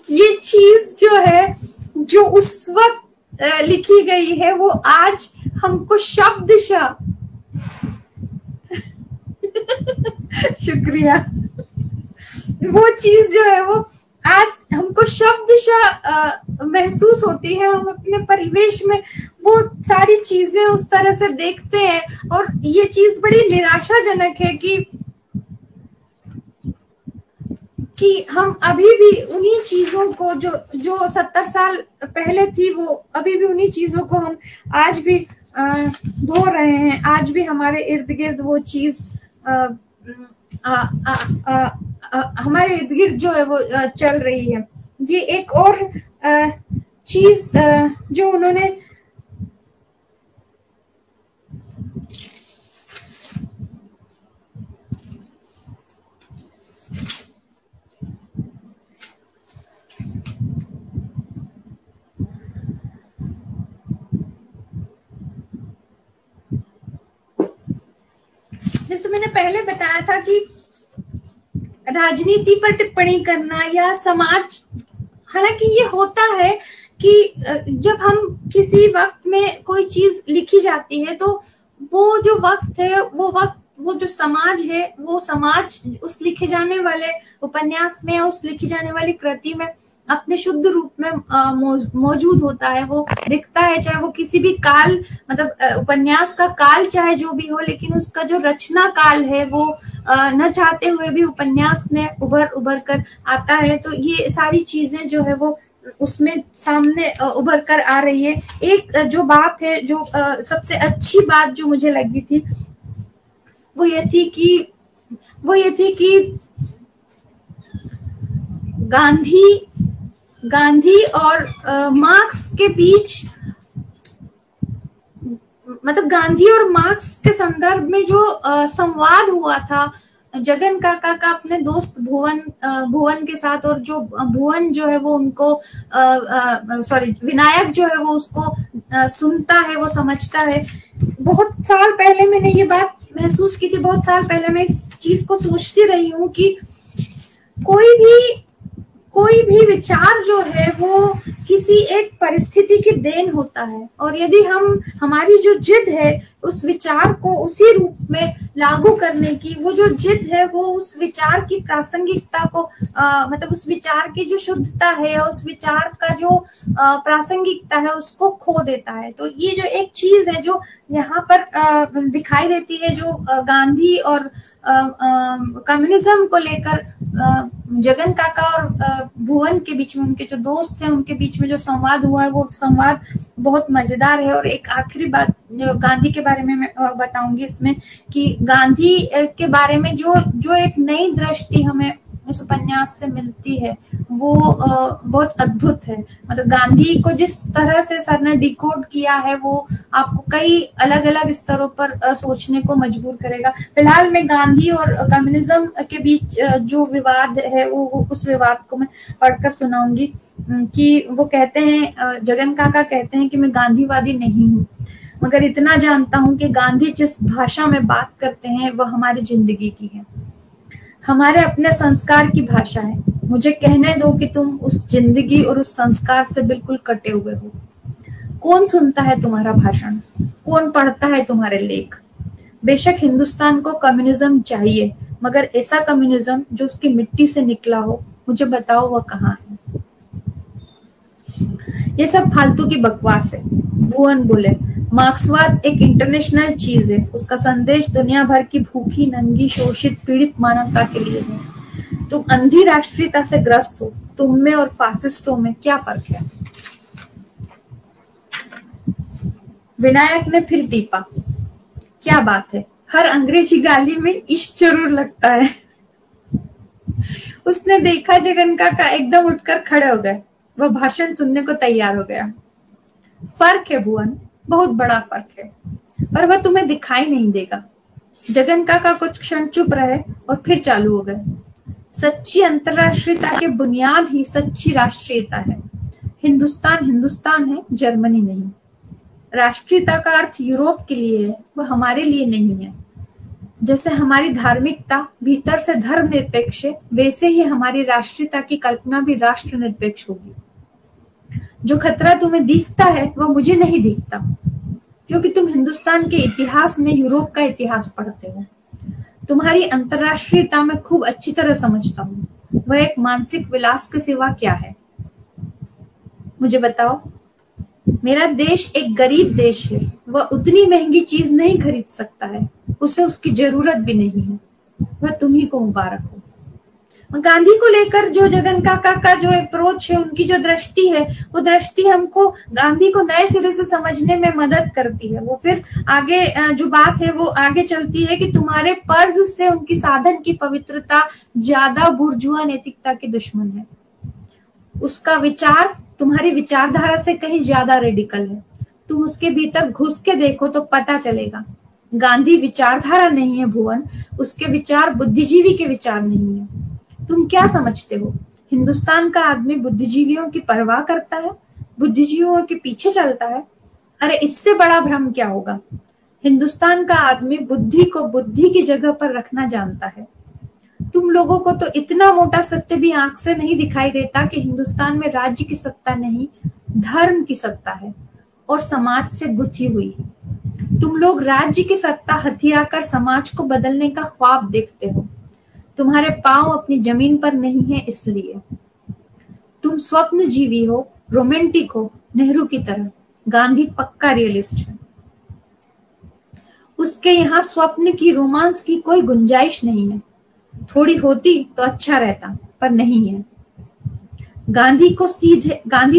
ये चीज जो है, जो उस वक्त लिखी गई है, वो आज हमको शब्दशः शुक्रिया, वो चीज जो है वो आज हमको शब्दशः महसूस होती है। हम अपने परिवेश में वो सारी चीजें उस तरह से देखते हैं, और ये चीज बड़ी निराशाजनक है कि हम अभी भी उन्हीं चीजों को जो 70 साल पहले थी, वो अभी भी उन्हीं चीजों को हम आज भी धो रहे हैं। आज भी हमारे इर्द गिर्द वो चीज हमारे इर्द गिर्द जो है वो चल रही है। ये एक और चीज जो उन्होंने जैसे मैंने पहले बताया था कि राजनीति पर टिप्पणी करना या समाज, हालांकि ये होता है कि जब हम किसी वक्त में कोई चीज लिखी जाती है तो वो जो वक्त है, वो जो समाज है, वो समाज उस लिखे जाने वाले उपन्यास में, उस लिखी जाने वाली कृति में अपने शुद्ध रूप में मौजूद होता है, वो दिखता है। चाहे वो किसी भी काल, मतलब उपन्यास का काल चाहे जो भी हो, लेकिन उसका जो रचना काल है वो न चाहते हुए भी उपन्यास में उभर कर आता है। तो ये सारी चीजें जो है वो उसमें सामने उभर कर आ रही है। एक जो बात है, जो सबसे अच्छी बात जो मुझे लगी थी, वो ये थी कि गांधी और मार्क्स के बीच, मतलब गांधी और मार्क्स के संदर्भ में जो संवाद हुआ था जगन काका का अपने दोस्त भुवन के साथ, और जो भुवन जो है वो उनको विनायक जो है वो उसको सुनता है, वो समझता है। बहुत साल पहले मैंने ये बात महसूस की थी, बहुत साल पहले मैं इस चीज को सोचती रही हूँ कि कोई भी विचार जो है वो किसी एक परिस्थिति की देन होता है, और यदि हमारी जो जिद है उस विचार को उसी रूप में लागू करने की, वो जो जिद है वो उस विचार की प्रासंगिकता को मतलब उस विचार की जो शुद्धता है या उस विचार का जो प्रासंगिकता है उसको खो देता है। तो ये जो एक चीज है जो यहाँ पर दिखाई देती है, जो गांधी और कम्युनिज्म को लेकर जगन काका और भुवन के बीच में, उनके जो दोस्त हैं उनके बीच में जो संवाद हुआ है, वो संवाद बहुत मजेदार है। और एक आखिरी बात जो गांधी के बारे में मैं बताऊंगी इसमें, कि गांधी के बारे में जो एक नई दृष्टि हमें इस उपन्यास से मिलती है वो बहुत अद्भुत है। मतलब गांधी को जिस तरह से सर ने डिकोड किया है वो आपको कई अलग अलग स्तरों पर सोचने को मजबूर करेगा। फिलहाल मैं गांधी और कम्युनिज्म के बीच जो विवाद है वो उस विवाद को मैं पढ़कर सुनाऊंगी। कि वो कहते हैं, जगन काका कहते हैं कि मैं गांधीवादी नहीं हूँ, मगर इतना जानता हूँ कि गांधी जिस भाषा में बात करते हैं वह हमारी जिंदगी की है, हमारे अपने संस्कार की भाषा है। मुझे कहने दो कि तुम उस जिंदगी और उस संस्कार से बिल्कुल कटे हुए हो। कौन सुनता है तुम्हारा भाषण, कौन पढ़ता है तुम्हारे लेख? बेशक हिंदुस्तान को कम्युनिज्म चाहिए, मगर ऐसा कम्युनिज्म जो उसकी मिट्टी से निकला हो, मुझे बताओ वह कहाँ है? ये सब फालतू की बकवास है। भुवन बोले, मार्क्सवाद एक इंटरनेशनल चीज है, उसका संदेश दुनिया भर की भूखी, नंगी, शोषित, पीड़ित मानवता के लिए है। तुम अंधी राष्ट्रीयता से ग्रस्त हो, तुम में और फासिस्टों में क्या फर्क है? विनायक ने फिर टीपा, क्या बात है, हर अंग्रेजी गाली में इश्क जरूर लगता है। उसने देखा जगन काका एकदम उठकर खड़े हो गए। वह भाषण सुनने को तैयार हो गया। फर्क है भुवन, बहुत बड़ा फर्क है, पर वह तुम्हें दिखाई नहीं देगा। जगन काका कुछ क्षण चुप रहे और फिर चालू हो गए। सच्ची अंतरराष्ट्रीयता की बुनियाद ही सच्ची राष्ट्रीयता है। हिंदुस्तान हिंदुस्तान है, जर्मनी नहीं। राष्ट्रीयता का अर्थ यूरोप के लिए है, वह हमारे लिए नहीं है। जैसे हमारी धार्मिकता भीतर से धर्मनिरपेक्ष है, वैसे ही हमारी राष्ट्रीयता की कल्पना भी राष्ट्र निरपेक्ष होगी। जो खतरा तुम्हें दिखता है वह मुझे नहीं दिखता, क्योंकि तुम हिंदुस्तान के इतिहास में यूरोप का इतिहास पढ़ते हो। तुम्हारी अंतरराष्ट्रीयता मैं खूब अच्छी तरह समझता हूँ। वह एक मानसिक विलास के सिवा क्या है? मुझे बताओ। मेरा देश एक गरीब देश है, वह उतनी महंगी चीज नहीं खरीद सकता है, उसे उसकी जरूरत भी नहीं है। वह तुम्ही को मुबारक हो। गांधी को लेकर जो जगन काका का जो अप्रोच है, उनकी जो दृष्टि है, वो दृष्टि हमको गांधी को नए सिरे से समझने में मदद करती है। वो फिर आगे जो बात है वो आगे चलती है कि तुम्हारे पर्ज से उनकी साधन की पवित्रता ज्यादा बुर्जुआ नैतिकता की दुश्मन है। उसका विचार तुम्हारी विचारधारा से कहीं ज्यादा रेडिकल है। तुम उसके भीतर घुस के देखो तो पता चलेगा। गांधी विचारधारा नहीं है भुवन, उसके विचार बुद्धिजीवी के विचार नहीं है। तुम क्या समझते हो, हिंदुस्तान का आदमी बुद्धिजीवियों की परवाह करता है, बुद्धिजीवियों के पीछे चलता है? अरे इससे बड़ा भ्रम क्या होगा। हिंदुस्तान का आदमी बुद्धि को बुद्धि की जगह पर रखना जानता है। तुम लोगों को तो इतना मोटा सत्य भी आंख से नहीं दिखाई देता कि हिंदुस्तान में राज्य की सत्ता नहीं, धर्म की सत्ता है और समाज से गुथी हुई है। तुम लोग राज्य की सत्ता हथियाकर समाज को बदलने का ख्वाब देखते हो। तुम्हारे पांव अपनी जमीन पर नहीं है इसलिए। तुम स्वप्न जीवी हो, रोमांटिक हो, नेहरू की तरह। गांधी पक्का रियलिस्ट है। उसके यहाँ स्वप्न की, रोमांस की कोई गुंजाइश नहीं है। थोड़ी होती तो अच्छा रहता, पर नहीं है। गांधी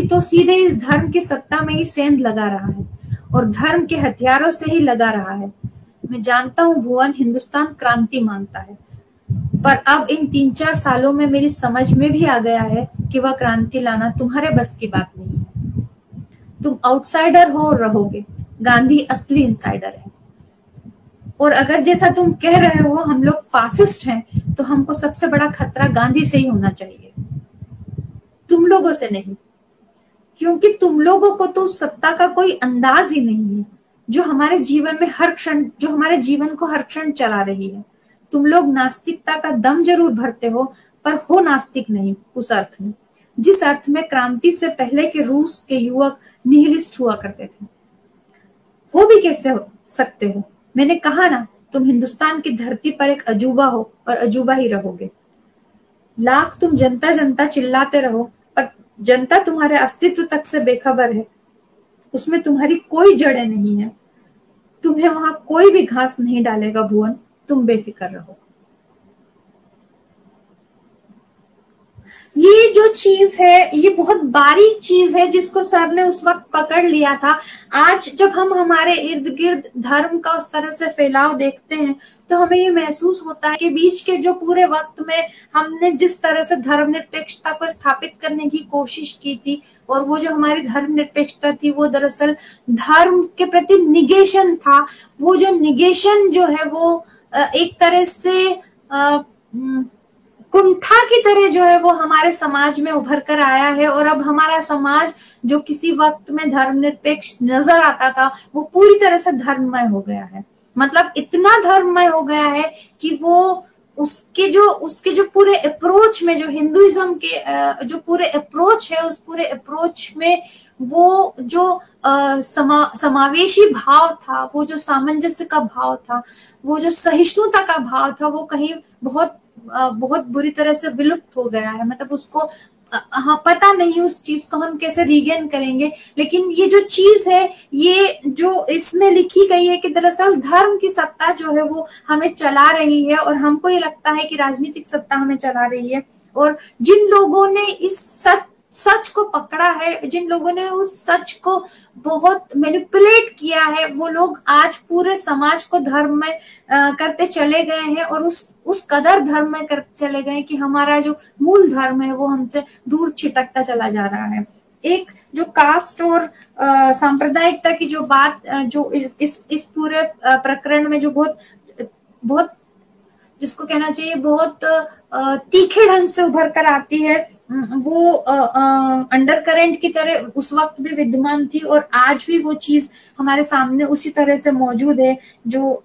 तो सीधे इस धर्म की सत्ता में ही सेंध लगा रहा है और धर्म के हथियारों से ही लगा रहा है। मैं जानता हूं भुवन, हिंदुस्तान क्रांति मांगता है, पर अब इन 3-4 सालों में मेरी समझ में भी आ गया है कि वह क्रांति लाना तुम्हारे बस की बात नहीं है। तुम आउटसाइडर हो और रहोगे। गांधी असली इनसाइडर है। और अगर जैसा तुम कह रहे हो हम लोग फासिस्ट हैं, तो हमको सबसे बड़ा खतरा गांधी से ही होना चाहिए, तुम लोगों से नहीं। क्योंकि तुम लोगों को तो सत्ता का कोई अंदाज ही नहीं है जो हमारे जीवन में हर क्षण, जो हमारे जीवन को हर क्षण चला रही है। तुम लोग नास्तिकता का दम जरूर भरते हो, पर हो नास्तिक नहीं उस अर्थ में जिस अर्थ में क्रांति से पहले के रूस के युवक निहिलिस्ट हुआ करते थे। हो भी कैसे हो सकते हो? मैंने कहा ना, तुम हिंदुस्तान की धरती पर एक अजूबा हो और अजूबा ही रहोगे। लाख तुम जनता जनता चिल्लाते रहो, पर जनता तुम्हारे अस्तित्व तक से बेखबर है। उसमें तुम्हारी कोई जड़ें नहीं है। तुम्हें वहां कोई भी घास नहीं डालेगा भुवन, तुम बेफिक्र रहो। ये जो चीज है, ये बहुत बारीक चीज है जिसको सर ने उस वक्त पकड़ लिया था। आज जब हम हमारे इर्द गिर्द धर्म का उस तरह से फैलाव देखते हैं, तो हमें ये महसूस होता है कि बीच के जो पूरे वक्त में हमने जिस तरह से धर्मनिरपेक्षता को स्थापित करने की कोशिश की थी, और वो जो हमारी धर्मनिरपेक्षता थी वो दरअसल धर्म के प्रति निगेशन था। वो जो निगेशन जो है वो एक तरह से कुंठा की तरह जो है वो हमारे समाज में उभर कर आया है। और अब हमारा समाज जो किसी वक्त में धर्मनिरपेक्ष नजर आता था, वो पूरी तरह से धर्ममय हो गया है। मतलब इतना धर्ममय हो गया है कि वो उसके जो पूरे अप्रोच में, जो हिंदुइज्म के जो पूरे अप्रोच है, उस पूरे अप्रोच में वो जो समावेशी भाव था, वो जो सामंजस्य का भाव था, वो जो सहिष्णुता का भाव था, वो कहीं बहुत बुरी तरह से विलुप्त हो गया है। मतलब उसको हाँ, पता नहीं उस चीज को हम कैसे रीगेन करेंगे। लेकिन ये जो चीज है, ये जो इसमें लिखी गई है कि दरअसल धर्म की सत्ता जो है वो हमें चला रही है, और हमको ये लगता है कि राजनीतिक सत्ता हमें चला रही है। और जिन लोगों ने इस सच को पकड़ा है, जिन लोगों ने उस सच को बहुत मैनिपुलेट किया है, वो लोग आज पूरे समाज को धर्म में करते चले गए हैं, और उस कदर धर्म में करते चले गए कि हमारा जो मूल धर्म है वो हमसे दूर छिटकता चला जा रहा है। एक जो कास्ट और सांप्रदायिकता की जो बात जो इस पूरे प्रकरण में जो बहुत जिसको कहना चाहिए बहुत तीखे ढंग से उभर कर आती है, वो अंडर करेंट की तरह उस वक्त भी विद्यमान थी, और आज भी वो चीज हमारे सामने उसी तरह से मौजूद है। जो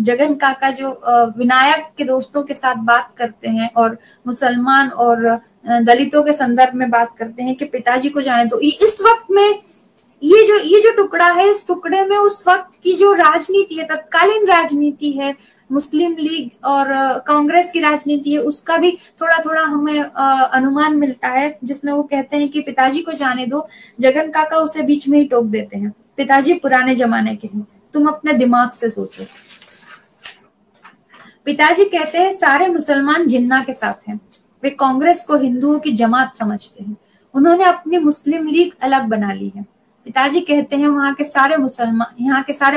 जगन काका जो विनायक के दोस्तों के साथ बात करते हैं और मुसलमान और दलितों के संदर्भ में बात करते हैं कि पिताजी को जाने दो, इस वक्त में ये जो टुकड़ा है, इस टुकड़े में उस वक्त की जो राजनीति है, तत्कालीन राजनीति है, मुस्लिम लीग और कांग्रेस की राजनीति है, उसका भी थोड़ा थोड़ा हमें अनुमान मिलता है, जिसमें वो कहते हैं कि पिताजी को जाने दो। जगन काका उसे बीच में ही टोक देते हैं, पिताजी पुराने जमाने के हैं, तुम अपने दिमाग से सोचो। पिताजी कहते हैं सारे मुसलमान जिन्ना के साथ हैं, वे कांग्रेस को हिंदुओं की जमात समझते हैं, उन्होंने अपनी मुस्लिम लीग अलग बना ली है। पिताजी कहते हैं यहाँ के सारे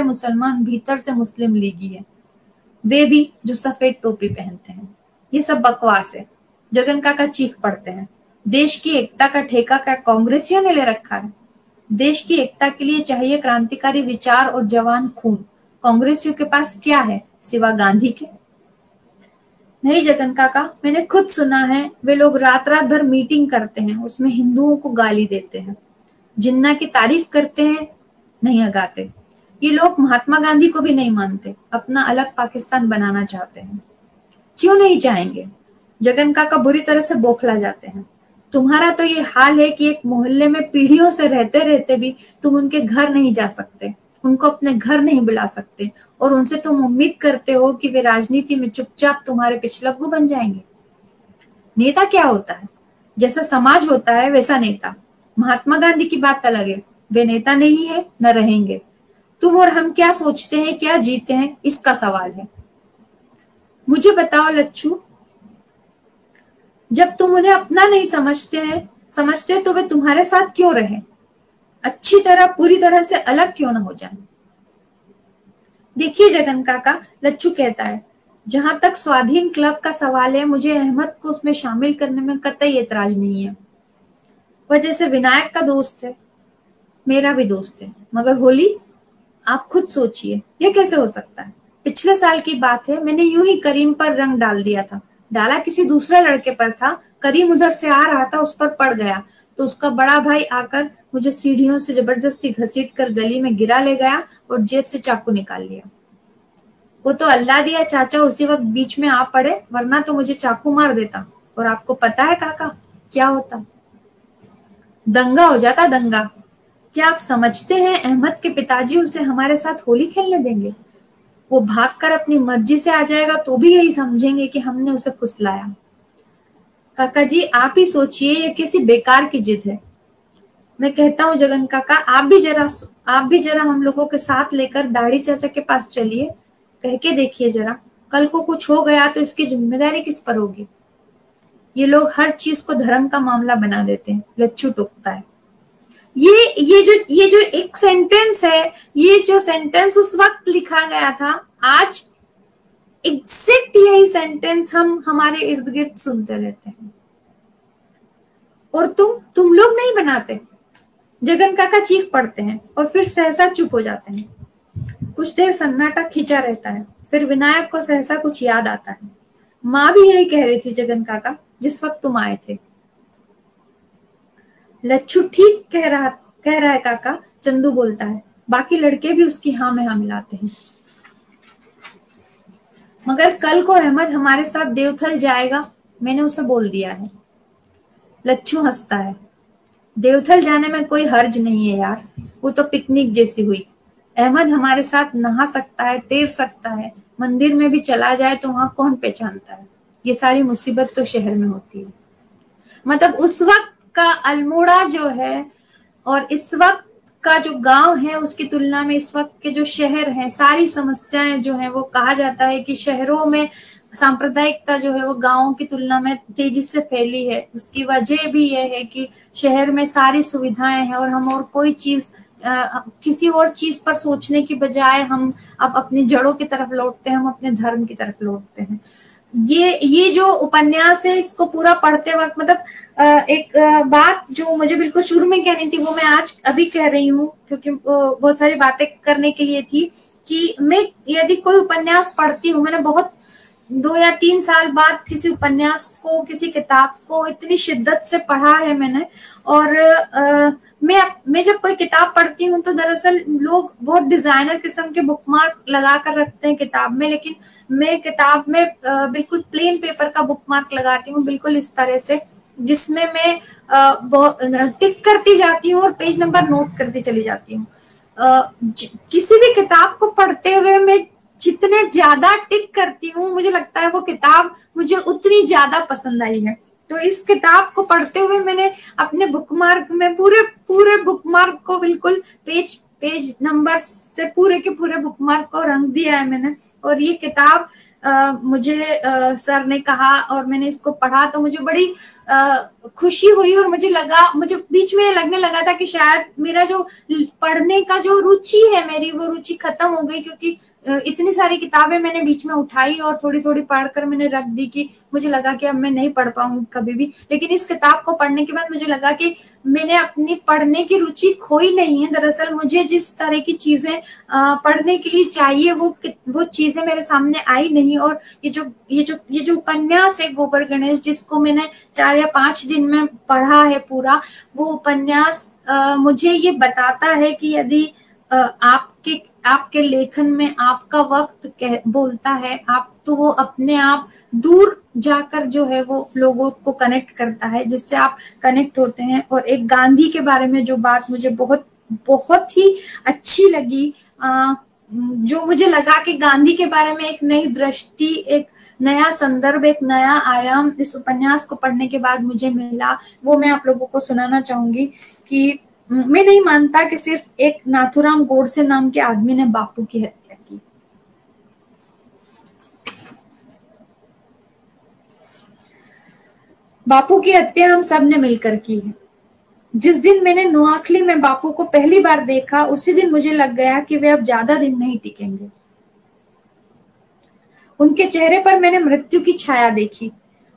मुसलमान भीतर से मुस्लिम लीगी है, वे भी जो सफेद टोपी पहनते हैं। ये सब बकवास है। जगन काका चीख पड़ते हैं, देश की एकता का ठेका क्या कांग्रेसियों ने ले रखा है? देश की एकता के लिए चाहिए क्रांतिकारी विचार और जवान खून। कांग्रेसियों के पास क्या है सिवा गांधी के? नहीं जगन काका, मैंने खुद सुना है, वे लोग रात रात भर मीटिंग करते हैं, उसमें हिंदुओं को गाली देते हैं, जिन्ना की तारीफ करते हैं, नहीं अगाते। ये लोग महात्मा गांधी को भी नहीं मानते, अपना अलग पाकिस्तान बनाना चाहते हैं। क्यों नहीं चाहेंगे? जगन काका बुरी तरह से बौखला जाते हैं। तुम्हारा तो ये हाल है कि एक मोहल्ले में पीढ़ियों से रहते रहते भी तुम उनके घर नहीं जा सकते। उनको अपने घर नहीं बुला सकते, और उनसे तुम उम्मीद करते हो कि वे राजनीति में चुपचाप तुम्हारे पिछलग्गू बन जाएंगे। नेता क्या होता है? जैसा समाज होता है वैसा नेता। महात्मा गांधी की बात अलग है, वे नेता नहीं है, न रहेंगे। तुम और हम क्या सोचते हैं, क्या जीते हैं, इसका सवाल है। मुझे बताओ लच्छू, जब तुम उन्हें अपना नहीं समझते तो वे तुम्हारे साथ क्यों रहे? अच्छी तरह, पूरी तरह से अलग क्यों ना हो जाए? देखिए जगन काका, लच्छू कहता है, जहां तक स्वाधीन क्लब का सवाल है, मुझे अहमद को उसमें शामिल करने में कतई एतराज नहीं है। वह जैसे विनायक का दोस्त है, मेरा भी दोस्त है, मगर होली, आप खुद सोचिए, ये कैसे हो सकता है? पिछले साल की बात है, मैंने यूं ही करीम पर रंग डाल दिया था। डाला किसी दूसरे लड़के पर था, करीम उधर से आ रहा था, उस पर पड़ गया, तो उसका बड़ा भाई आकर मुझे सीढ़ियों से जबरदस्ती घसीट कर गली में गिरा ले गया और जेब से चाकू निकाल लिया। वो तो अल्लाह दिया चाचा उसी वक्त बीच में आ पड़े, वरना तो मुझे चाकू मार देता। और आपको पता है काका क्या होता? दंगा हो जाता, दंगा। क्या आप समझते हैं अहमद के पिताजी उसे हमारे साथ होली खेलने देंगे? वो भागकर अपनी मर्जी से आ जाएगा तो भी यही समझेंगे कि हमने उसे फुसलाया। काका जी आप ही सोचिए, ये किसी बेकार की जिद है। मैं कहता हूँ जगन काका, आप भी जरा हम लोगों के साथ लेकर दाढ़ी चाचा के पास चलिए, कह के देखिए जरा, कल को कुछ हो गया तो इसकी जिम्मेदारी किस पर होगी? ये लोग हर चीज को धर्म का मामला बना देते हैं, लच्छू टोकता है। ये जो एक सेंटेंस है, ये जो सेंटेंस उस वक्त लिखा गया था, आज एग्जैक्ट यही सेंटेंस हम हमारे इर्द गिर्द सुनते रहते हैं। और तुम लोग नहीं बनाते। जगन काका चीख पड़ते हैं और फिर सहसा चुप हो जाते हैं। कुछ देर सन्नाटा खिंचा रहता है, फिर विनायक को सहसा कुछ याद आता है। माँ भी यही कह रही थी जगन काका, जिस वक्त तुम आए थे। लच्छू ठीक कह रहा है काका, चंदू बोलता है। बाकी लड़के भी उसकी हाँ में हाँ मिलाते हैं। मगर कल को अहमद हमारे साथ देवथल जाएगा, मैंने उसे बोल दिया है। लच्छू हंसता है। देवथल जाने में कोई हर्ज नहीं है यार, वो तो पिकनिक जैसी हुई। अहमद हमारे साथ नहा सकता है, तैर सकता है, मंदिर में भी चला जाए तो वहां कौन पहचानता है? ये सारी मुसीबत तो शहर में होती है। मतलब उस वक्त का अल्मोड़ा जो है और इस वक्त का जो गांव है, उसकी तुलना में इस वक्त के जो शहर हैं, सारी समस्याएं जो है, वो कहा जाता है कि शहरों में सांप्रदायिकता जो है वो गांवों की तुलना में तेजी से फैली है। उसकी वजह भी यह है कि शहर में सारी सुविधाएं हैं और हम और कोई चीज किसी और चीज पर सोचने की बजाय हम अब अपनी जड़ों की तरफ लौटते हैं, हम अपने धर्म की तरफ लौटते हैं। ये जो उपन्यास है, इसको पूरा पढ़ते वक्त मतलब एक बात जो मुझे बिल्कुल शुरू में कहनी थी वो मैं आज अभी कह रही हूँ, क्योंकि बहुत सारी बातें करने के लिए थी कि मैं यदि कोई उपन्यास पढ़ती हूँ, मैंने बहुत 2 या 3 साल बाद किसी उपन्यास को, किसी किताब को इतनी शिद्दत से पढ़ा है मैंने। और मैं जब कोई किताब पढ़ती हूँ तो दरअसल लोग बहुत डिजाइनर किस्म के बुकमार्क लगा कर रखते हैं किताब में, लेकिन मैं किताब में बिल्कुल प्लेन पेपर का बुकमार्क लगाती हूँ, बिल्कुल इस तरह से, जिसमें मैं टिक करती जाती हूँ और पेज नंबर नोट करती चली जाती हूँ। किसी भी किताब को पढ़ते हुए मैं जितने ज्यादा टिक करती हूँ, मुझे लगता है वो किताब मुझे उतनी ज्यादा पसंद आई है। तो इस किताब को पढ़ते हुए मैंने अपने बुकमार्क में पूरे बुकमार्क को बिल्कुल पेज नंबर से पूरे के पूरे बुकमार्क को रंग दिया है मैंने। और ये किताब मुझे सर ने कहा और मैंने इसको पढ़ा तो मुझे बड़ी खुशी हुई और मुझे बीच में लगने लगा था कि शायद मेरा जो पढ़ने का जो रुचि है मेरी, वो रुचि खत्म हो गई, क्योंकि इतनी सारी किताबें मैंने बीच में उठाई और थोड़ी थोड़ी पढ़कर मैंने रख दी कि मुझे लगा कि अब मैं नहीं पढ़ पाऊंगी कभी भी। लेकिन इस किताब को पढ़ने के बाद मुझे लगा कि मैंने अपनी पढ़ने की रुचि खोई नहीं है। दरअसल मुझे जिस तरह की चीजें पढ़ने के लिए चाहिए वो चीजें मेरे सामने आई नहीं। और ये जो उपन्यास है गोबर गणेश, जिसको मैंने 4 या 5 दिन में पढ़ा है पूरा, वो उपन्यास मुझे ये बताता है कि यदि आपके लेखन में आपका वक्त बोलता है, आप तो वो अपने आप दूर जाकर जो है वो लोगों को कनेक्ट करता है, जिससे आप कनेक्ट होते हैं। और एक गांधी के बारे में जो बात मुझे बहुत बहुत ही अच्छी लगी जो मुझे लगा कि गांधी के बारे में एक नई दृष्टि, एक नया संदर्भ, एक नया आयाम इस उपन्यास को पढ़ने के बाद मुझे मिला, वो मैं आप लोगों को सुनाना चाहूंगी। कि मैं नहीं मानता कि सिर्फ एक नाथूराम गोडसे नाम के आदमी ने बापू की हत्या की। बापू की हत्या हम सब ने मिलकर की है। जिस दिन मैंने नोआखली में बापू को पहली बार देखा, उसी दिन मुझे लग गया कि वे अब ज्यादा दिन नहीं टिकेंगे। उनके चेहरे पर मैंने मृत्यु की छाया देखी,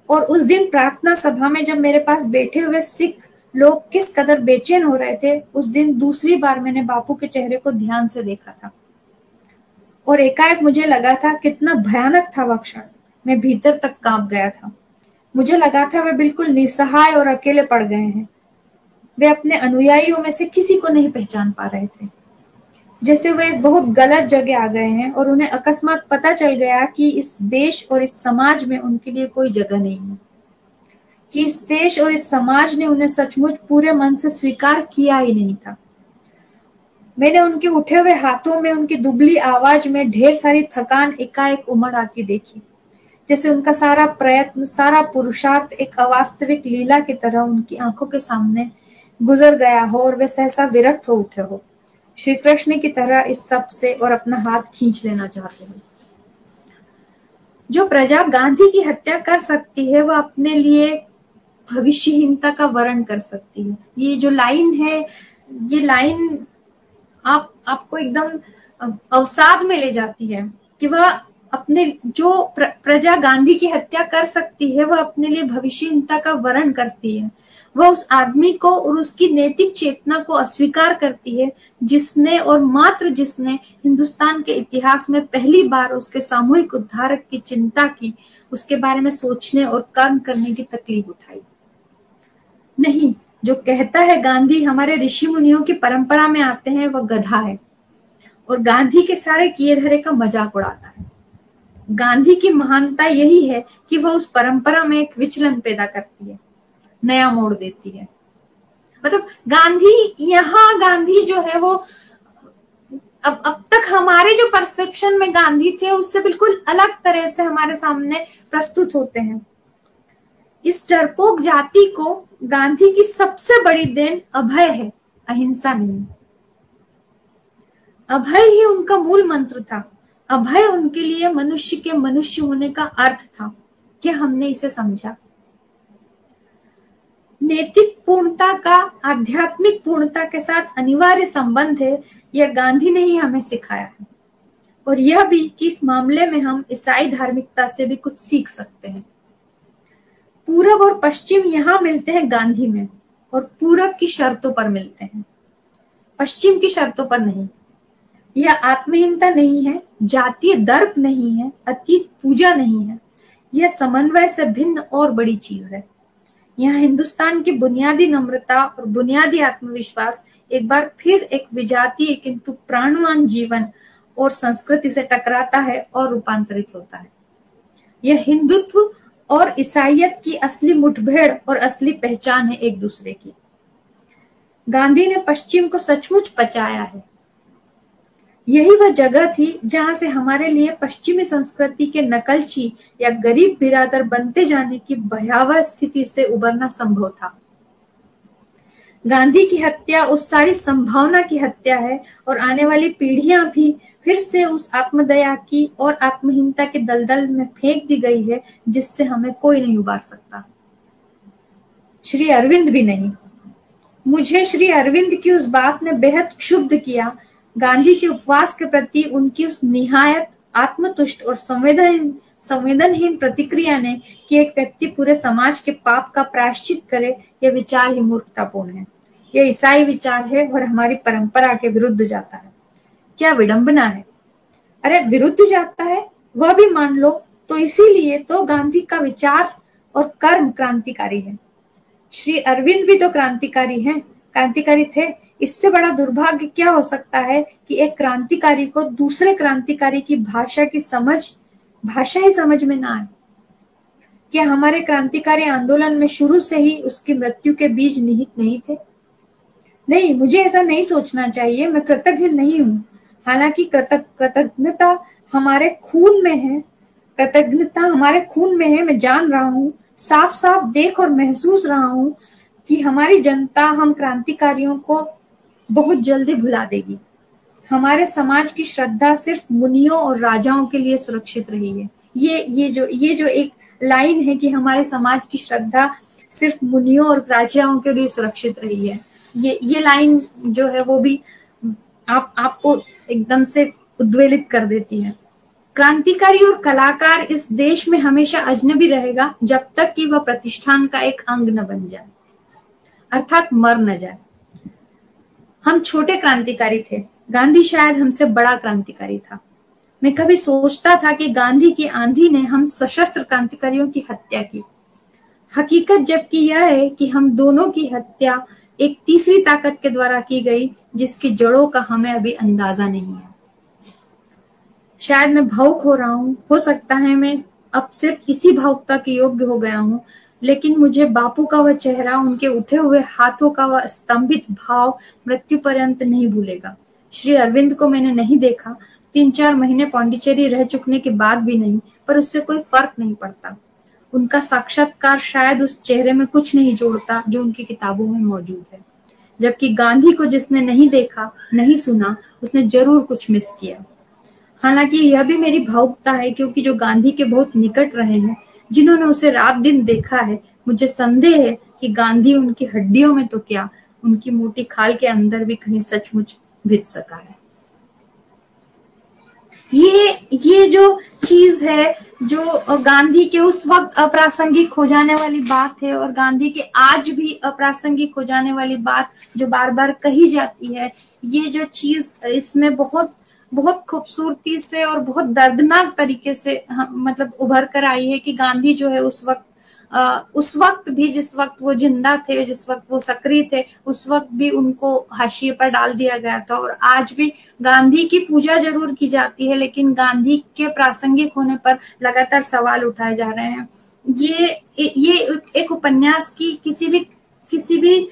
और उस दिन प्रार्थना सभा में जब मेरे पास बैठे हुए सिख लोग किस कदर बेचैन हो रहे थे, उस दिन दूसरी बार मैंने बापू के चेहरे को ध्यान से देखा था, और एकाएक मुझे लगा था कितना भयानक था वह क्षण। मैं भीतर तक कांप गया था। मुझे लगा था वे बिल्कुल निसहाय और अकेले पड़ गए हैं। वे अपने अनुयायियों में से किसी को नहीं पहचान पा रहे थे, जैसे वे एक बहुत गलत जगह आ गए हैं और उन्हें अकस्मात पता चल गया कि इस देश और इस समाज में उनके लिए कोई जगह नहीं है, कि इस देश और इस समाज ने उन्हें सचमुच पूरे मन से स्वीकार किया ही नहीं था। मैंने उनके उठे हुए हाथों में, उनकी दुबली आवाज में ढेर सारी थकान एकाएक उमड़ आती देखी, जैसे उनका सारा प्रयत्न, सारा पुरुषार्थ एक अवास्तविक लीला की तरह उनकी आंखों के सामने गुजर गया हो और वे सहसा विरक्त हो उठे हो, श्री कृष्ण की तरह इस सब से, और अपना हाथ खींच लेना चाहते हो। जो प्रजा गांधी की हत्या कर सकती है, वह अपने लिए भविष्यहीनता का वर्ण कर सकती है। ये जो लाइन है, ये लाइन आपको एकदम अवसाद में ले जाती है कि वह अपने जो प्रजा गांधी की हत्या कर सकती है, वह अपने लिए भविष्यहीनता का वर्ण करती है। वह उस आदमी को और उसकी नैतिक चेतना को अस्वीकार करती है, जिसने और मात्र जिसने हिंदुस्तान के इतिहास में पहली बार उसके सामूहिक उद्धारक की चिंता की, उसके बारे में सोचने और कर्म करने की तकलीफ उठाई। नहीं, जो कहता है गांधी हमारे ऋषि मुनियों की परंपरा में आते हैं, वह गधा है और गांधी के सारे किए धरे का मजाक उड़ाता है। गांधी की महानता यही है कि वह उस परंपरा में एक विचलन पैदा करती है, नया मोड़ देती है। मतलब गांधी जो है वो अब तक हमारे जो परसेप्शन में गांधी थे, उससे बिल्कुल अलग तरह से हमारे सामने प्रस्तुत होते हैं। इस डरपोक जाति को गांधी की सबसे बड़ी देन अभय है, अहिंसा नहीं। अभय ही उनका मूल मंत्र था। अभय उनके लिए मनुष्य के मनुष्य होने का अर्थ था। क्या हमने इसे समझा? नैतिक पूर्णता का आध्यात्मिक पूर्णता के साथ अनिवार्य संबंध है, यह गांधी ने ही हमें सिखाया है। और यह भी कि इस मामले में हम ईसाई धार्मिकता से भी कुछ सीख सकते हैं। पूरब और पश्चिम यहाँ मिलते हैं गांधी में, और पूरब की शर्तों पर मिलते हैं, पश्चिम की शर्तों पर नहीं। यह आत्महीनता नहीं है, जातीय दर्प नहीं है, अतीत पूजा नहीं है। यह समन्वय से भिन्न और बड़ी चीज है। यहाँ हिंदुस्तान की बुनियादी नम्रता और बुनियादी आत्मविश्वास एक बार फिर एक विजातीय किंतु प्राणवान जीवन और संस्कृति से टकराता है और रूपांतरित होता है। यह हिंदुत्व और ईसाइयत की असली मुठभेड़ और असली पहचान है एक दूसरे की। गांधी ने पश्चिम को सचमुच पचाया है। यही वह जगह थी जहां से हमारे लिए पश्चिमी संस्कृति के नकलची या गरीब बिरादर बनते जाने की भयावह स्थिति से उबरना संभव था। गांधी की हत्या उस सारी संभावना की हत्या है, और आने वाली पीढ़ियां भी फिर से उस आत्मदया की और आत्महीनता के दलदल में फेंक दी गई है, जिससे हमें कोई नहीं उबार सकता, श्री अरविंद भी नहीं। मुझे श्री अरविंद की उस बात ने बेहद क्षुब्ध किया। गांधी के उपवास के प्रति उनकी उस निहायत आत्मतुष्ट और संवेदनहीन प्रतिक्रिया ने कि एक व्यक्ति पूरे समाज के पाप का प्रायश्चित करे, यह विचार ही मूर्खतापूर्ण है। यह ईसाई विचार है और हमारी परंपरा के विरुद्ध जाता है। क्या विडंबना है! अरे विरुद्ध जाता है, वह भी मान लो, तो इसीलिए तो गांधी का विचार और कर्म क्रांतिकारी है। श्री अरविंद भी तो क्रांतिकारी हैं, क्रांतिकारी थे। इससे बड़ा दुर्भाग्य क्या हो सकता है कि एक क्रांतिकारी को दूसरे क्रांतिकारी की भाषा ही समझ में ना आए। क्या हमारे क्रांतिकारी आंदोलन में शुरू से ही उसकी मृत्यु के बीज निहित नहीं थे? नहीं, मुझे ऐसा नहीं सोचना चाहिए। मैं कृतज्ञ नहीं हूँ। हालांकि कृतज्ञता हमारे खून में है, कृतज्ञता हमारे खून में है। मैं जान रहा हूँ, साफ साफ देख और महसूस रहा हूँ कि हमारी जनता हम क्रांतिकारियों को बहुत जल्दी भुला देगी। हमारे समाज की श्रद्धा सिर्फ मुनियों और राजाओं के लिए सुरक्षित रही है। ये जो एक लाइन है कि हमारे समाज की श्रद्धा सिर्फ मुनियों और राजाओं के लिए सुरक्षित रही है, ये लाइन जो है वो भी आपको एकदम से उद्वेलित कर देती है। क्रांतिकारी और कलाकार इस देश में हमेशा अजनबी रहेगा जब तक कि वह प्रतिष्ठान का एक अंग न बन जाए, अर्थात मर न जाए। हम छोटे क्रांतिकारी थे, गांधी शायद हमसे बड़ा क्रांतिकारी था। मैं कभी सोचता था कि गांधी की आंधी ने हम सशस्त्र क्रांतिकारियों की हत्या की। हकीकत जबकि यह है कि हम दोनों की हत्या एक तीसरी ताकत के द्वारा की गई, जिसकी जड़ों का हमें अभी अंदाजा नहीं है। शायद मैं भावुक हो रहा हूँ, हो सकता है मैं अब सिर्फ इसी भावुकता के योग्य हो गया हूँ, लेकिन मुझे बापू का वह चेहरा, उनके उठे हुए हाथों का वह स्तंभित भाव मृत्यु पर्यंत नहीं भूलेगा। श्री अरविंद को मैंने नहीं देखा, 3-4 महीने पांडिचेरी रह चुकने के बाद भी नहीं, पर उससे कोई फर्क नहीं पड़ता। उनका साक्षात्कार शायद उस चेहरे में कुछ नहीं जोड़ता जो उनकी किताबों में मौजूद है। जबकि गांधी को जिसने नहीं देखा, नहीं सुना, उसने जरूर कुछ मिस किया। हालांकि यह भी मेरी भावुकता है, क्योंकि जो गांधी के बहुत निकट रहे हैं, जिन्होंने उसे रात दिन देखा है, मुझे संदेह है कि गांधी उनकी हड्डियों में तो क्या, उनकी मोटी खाल के अंदर भी कहीं सचमुच भिज सका है। ये जो चीज है, जो गांधी के उस वक्त अप्रासंगिक हो जाने वाली बात है, और गांधी के आज भी अप्रासंगिक हो जाने वाली बात जो बार बार कही जाती है, ये जो चीज इसमें बहुत बहुत खूबसूरती से और बहुत दर्दनाक तरीके से मतलब उभर कर आई है कि गांधी जो है उस वक्त भी, जिस वक्त वो जिंदा थे, जिस वक्त वो सक्रिय थे, उस वक्त भी उनको हाशिए पर डाल दिया गया था। और आज भी गांधी की पूजा जरूर की जाती है, लेकिन गांधी के प्रासंगिक होने पर लगातार सवाल उठाए जा रहे हैं। ये एक उपन्यास की किसी भी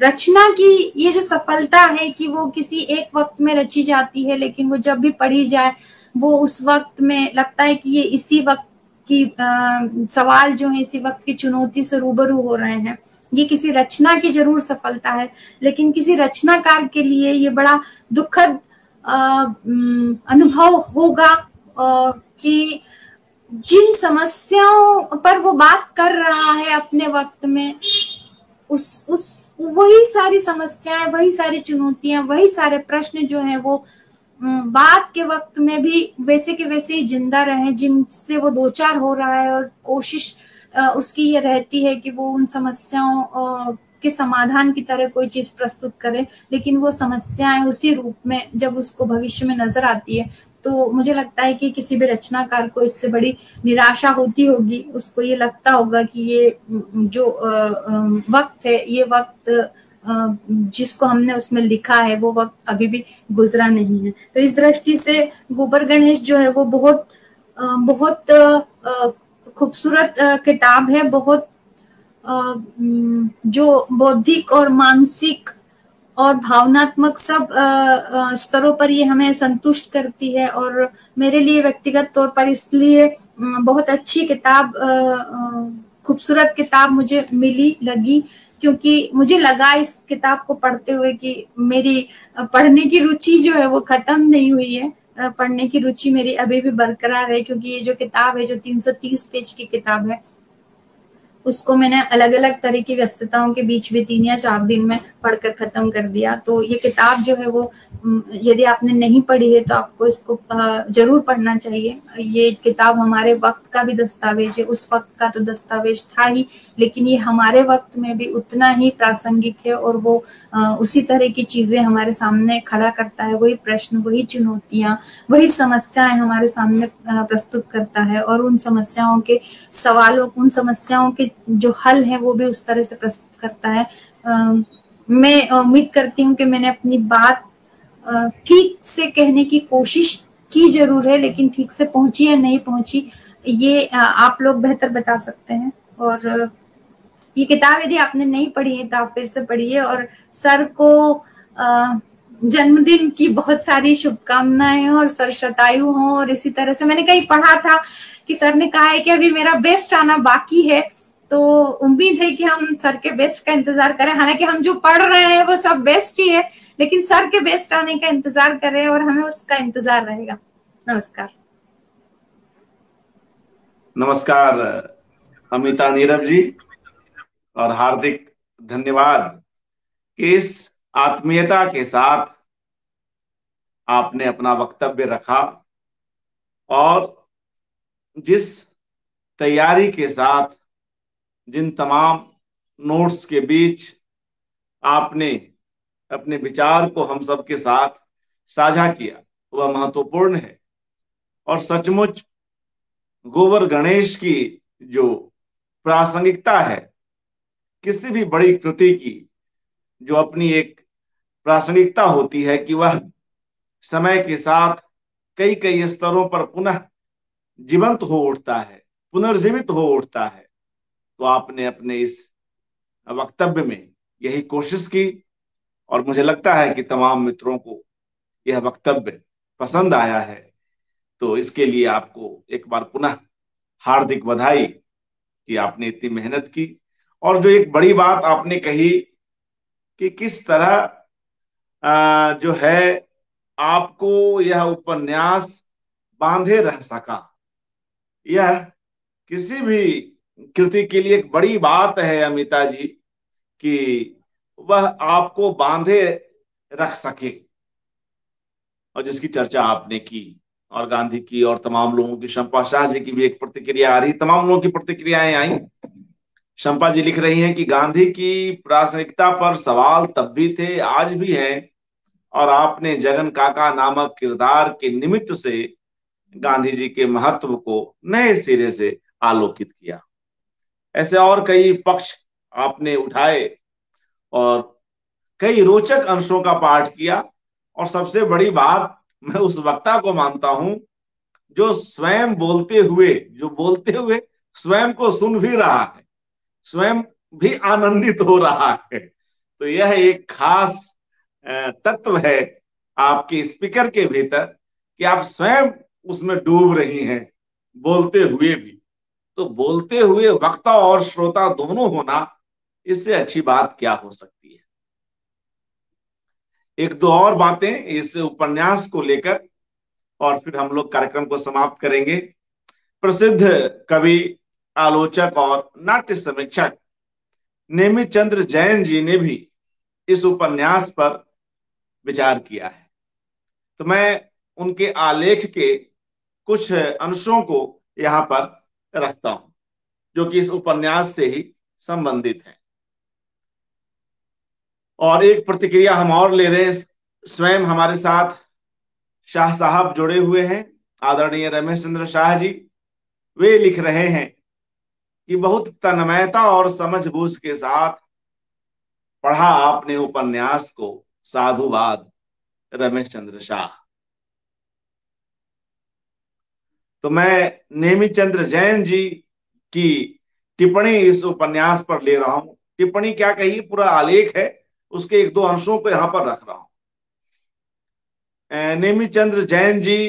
रचना की ये जो सफलता है कि वो किसी एक वक्त में रची जाती है, लेकिन वो जब भी पढ़ी जाए वो उस वक्त में लगता है कि ये इसी वक्त की सवाल जो है इसी वक्त की चुनौती से रूबरू हो रहे हैं। ये किसी रचना की जरूर सफलता है, लेकिन किसी रचनाकार के लिए ये बड़ा दुखद अनुभव होगा कि जिन समस्याओं पर वो बात कर रहा है अपने वक्त में, उस वही सारी समस्याएं, वही सारी चुनौतियां, वही सारे प्रश्न जो हैं वो बात के वक्त में भी वैसे के वैसे ही जिंदा रहे, जिनसे वो दो चार हो रहा है। और कोशिश उसकी ये रहती है कि वो उन समस्याओं के समाधान की तरह कोई चीज प्रस्तुत करे, लेकिन वो समस्याएं उसी रूप में जब उसको भविष्य में नजर आती है, तो मुझे लगता है कि किसी भी रचनाकार को इससे बड़ी निराशा होती होगी। उसको ये लगता होगा कि ये जो वक्त है, ये वक्त जिसको हमने उसमें लिखा है, वो वक्त अभी भी गुजरा नहीं है। तो इस दृष्टि से गोबर गणेश जो है वो बहुत खूबसूरत किताब है, बहुत जो बौद्धिक और मानसिक और भावनात्मक सब स्तरों पर ये हमें संतुष्ट करती है। और मेरे लिए व्यक्तिगत तौर पर इसलिए बहुत अच्छी किताब, खूबसूरत किताब मुझे लगी, क्योंकि मुझे लगा इस किताब को पढ़ते हुए कि मेरी पढ़ने की रुचि जो है वो खत्म नहीं हुई है, पढ़ने की रुचि मेरी अभी भी बरकरार है। क्योंकि ये जो किताब है, जो 330 पेज की किताब है, उसको मैंने अलग अलग तरह की व्यस्तताओं के बीच भी 3 या 4 दिन में पढ़कर खत्म कर दिया। तो ये किताब जो है वो यदि आपने नहीं पढ़ी है तो आपको इसको जरूर पढ़ना चाहिए। ये किताब हमारे वक्त का भी दस्तावेज है, उस वक्त का तो दस्तावेज था ही, लेकिन ये हमारे वक्त में भी उतना ही प्रासंगिक है, और वो उसी तरह की चीजें हमारे सामने खड़ा करता है। वही प्रश्न, वही चुनौतियां, वही समस्याएं हमारे सामने प्रस्तुत करता है, और उन समस्याओं के सवालों, उन समस्याओं के जो हल है वो भी उस तरह से प्रस्तुत करता है। मैं उम्मीद करती हूँ कि मैंने अपनी बात ठीक से कहने की कोशिश की जरूर है, लेकिन ठीक से पहुंची या नहीं पहुंची ये आप लोग बेहतर बता सकते हैं। और ये किताब यदि आपने नहीं पढ़ी है तो आप फिर से पढ़िए, और सर को जन्मदिन की बहुत सारी शुभकामनाएं और सर शतायु हो। और इसी तरह से मैंने कहीं पढ़ा था कि सर ने कहा है कि अभी मेरा बेस्ट आना बाकी है, तो उम्मीद है कि हम सर के बेस्ट का इंतजार करें। हालांकि हम जो पढ़ रहे हैं वो सब बेस्ट ही है, लेकिन सर के बेस्ट आने का इंतजार करें और हमें उसका इंतजार रहेगा। नमस्कार। नमस्कार अमिता नीरव जी, और हार्दिक धन्यवाद कि इस आत्मीयता के साथ आपने अपना वक्तव्य रखा और जिस तैयारी के साथ, जिन तमाम नोट्स के बीच आपने अपने विचार को हम सबके साथ साझा किया, वह महत्वपूर्ण है। और सचमुच गोबर गणेश की जो प्रासंगिकता है, किसी भी बड़ी कृति की जो अपनी एक प्रासंगिकता होती है कि वह समय के साथ कई कई स्तरों पर पुनः जीवंत हो उठता है, पुनर्जीवित हो उठता है। तो आपने अपने इस वक्तव्य में यही कोशिश की और मुझे लगता है कि तमाम मित्रों को यह वक्तव्य पसंद आया है। तो इसके लिए आपको एक बार पुनः हार्दिक बधाई कि आपने इतनी मेहनत की। और जो एक बड़ी बात आपने कही कि किस तरह जो है आपको यह उपन्यास बांधे रह सका, यह किसी भी कृति के लिए एक बड़ी बात है अमिता जी, कि वह आपको बांधे रख सके। और जिसकी चर्चा आपने की, और गांधी की, और तमाम लोगों की, शंपा शाह जी की भी एक प्रतिक्रिया आ रही, तमाम लोगों की प्रतिक्रियाएं आई। शंपा जी लिख रही हैं कि गांधी की प्रासंगिकता पर सवाल तब भी थे, आज भी हैं, और आपने जगन काका नामक किरदार के निमित्त से गांधी जी के महत्व को नए सिरे से आलोकित किया। ऐसे और कई पक्ष आपने उठाए और कई रोचक अंशों का पाठ किया। और सबसे बड़ी बात, मैं उस वक्ता को मानता हूं जो स्वयं बोलते हुए स्वयं को सुन भी रहा है, स्वयं भी आनंदित हो रहा है। तो यह एक खास तत्व है आपके स्पीकर के भीतर कि आप स्वयं उसमें डूब रही हैं, बोलते हुए भी। तो बोलते हुए वक्ता और श्रोता दोनों होना, इससे अच्छी बात क्या हो सकती है। एक दो और बातें इस उपन्यास को लेकर और फिर हम लोग कार्यक्रम को समाप्त करेंगे। प्रसिद्ध कवि, आलोचक और नाट्य समीक्षक नेमित चंद्र जैन जी ने भी इस उपन्यास पर विचार किया है। तो मैं उनके आलेख के कुछ अंशों को यहां पर रखता हूं जो कि इस उपन्यास से ही संबंधित है। और एक प्रतिक्रिया हम और ले रहे हैं, स्वयं हमारे साथ शाह साहब जुड़े हुए हैं, आदरणीय रमेश चंद्र शाह जी। वे लिख रहे हैं कि बहुत तन्मयता और समझबूझ के साथ पढ़ा आपने उपन्यास को, साधुवाद रमेश चंद्र शाह। तो मैं नेमित चंद्र जैन जी की टिप्पणी इस उपन्यास पर ले रहा हूं। टिप्पणी क्या कही, पूरा आलेख है, उसके एक दो अंशों को यहां पर रख रहा हूं। नेमित चंद्र जैन जी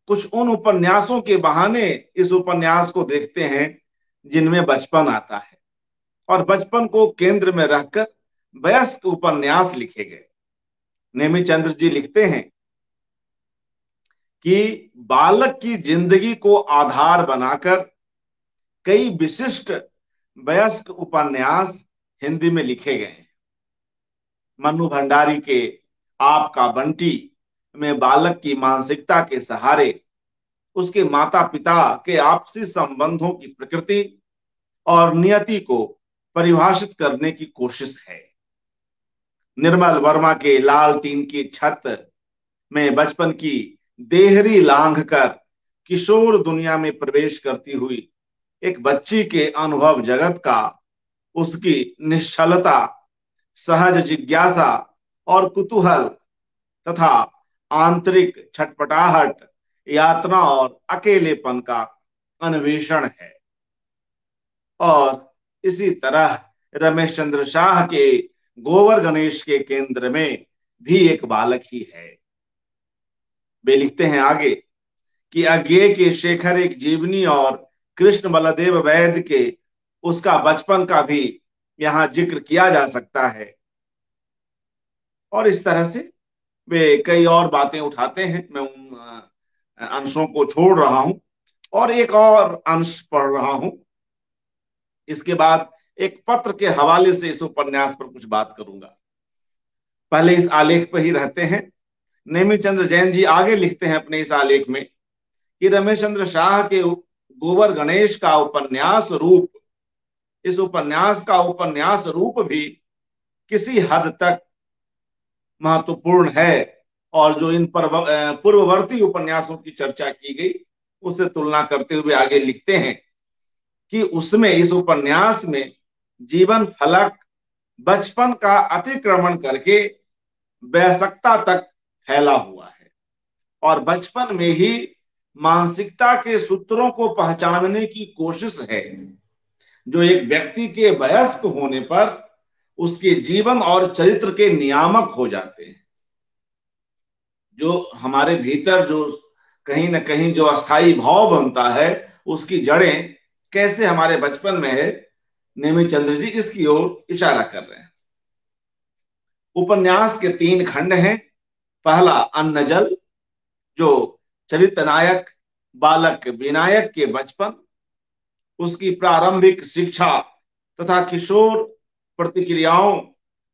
कुछ उन उपन्यासों के बहाने इस उपन्यास को देखते हैं जिनमें बचपन आता है, और बचपन को केंद्र में रखकर वयस्क उपन्यास लिखे गए। नेमित चंद्र जी लिखते हैं कि बालक की जिंदगी को आधार बनाकर कई विशिष्ट वयस्क उपन्यास हिंदी में लिखे गए हैं। मन्नू भंडारी के आपका बंटी में बालक की मानसिकता के सहारे उसके माता पिता के आपसी संबंधों की प्रकृति और नियति को परिभाषित करने की कोशिश है। निर्मल वर्मा के लाल टीन की छत में बचपन की देहरी लांघ कर किशोर दुनिया में प्रवेश करती हुई एक बच्ची के अनुभव जगत का, उसकी निश्चलता, सहज जिज्ञासा और कुतूहल तथा आंतरिक छटपटाहट, यातना और अकेलेपन का अन्वेषण है। और इसी तरह रमेश चंद्र शाह के गोबर गणेश के केंद्र में भी एक बालक ही है। वे लिखते हैं आगे कि अज्ञेय के शेखर एक जीवनी और कृष्ण बलदेव वैद्य के उसका बचपन का भी यहाँ जिक्र किया जा सकता है। और इस तरह से वे कई और बातें उठाते हैं। मैं उन अंशों को छोड़ रहा हूं और एक और अंश पढ़ रहा हूं। इसके बाद एक पत्र के हवाले से इस उपन्यास पर कुछ बात करूंगा। पहले इस आलेख पर ही रहते हैं। नेमिचंद्र चंद्र जैन जी आगे लिखते हैं अपने इस आलेख में कि रमेश चंद्र शाह के गोबर गणेश का उपन्यास रूप, इस उपन्यास का उपन्यास रूप भी किसी हद तक महत्वपूर्ण है, और जो इन पर पूर्ववर्ती उपन्यासों की चर्चा की गई उससे तुलना करते हुए आगे लिखते हैं कि उसमें, इस उपन्यास में जीवन फलक बचपन का अतिक्रमण करके वयस्कता तक फैला हुआ है और बचपन में ही मानसिकता के सूत्रों को पहचानने की कोशिश है जो एक व्यक्ति के वयस्क होने पर उसके जीवन और चरित्र के नियामक हो जाते हैं। जो हमारे भीतर जो कहीं ना कहीं जो अस्थाई भाव बनता है उसकी जड़ें कैसे हमारे बचपन में है, नेमिचंद्र चंद्र जी इसकी ओर इशारा कर रहे हैं। उपन्यास के 3 खंड हैं। पहला अन्न जल, जो चरित्र नायक बालक विनायक के बचपन, उसकी प्रारंभिक शिक्षा तथा किशोर प्रतिक्रियाओं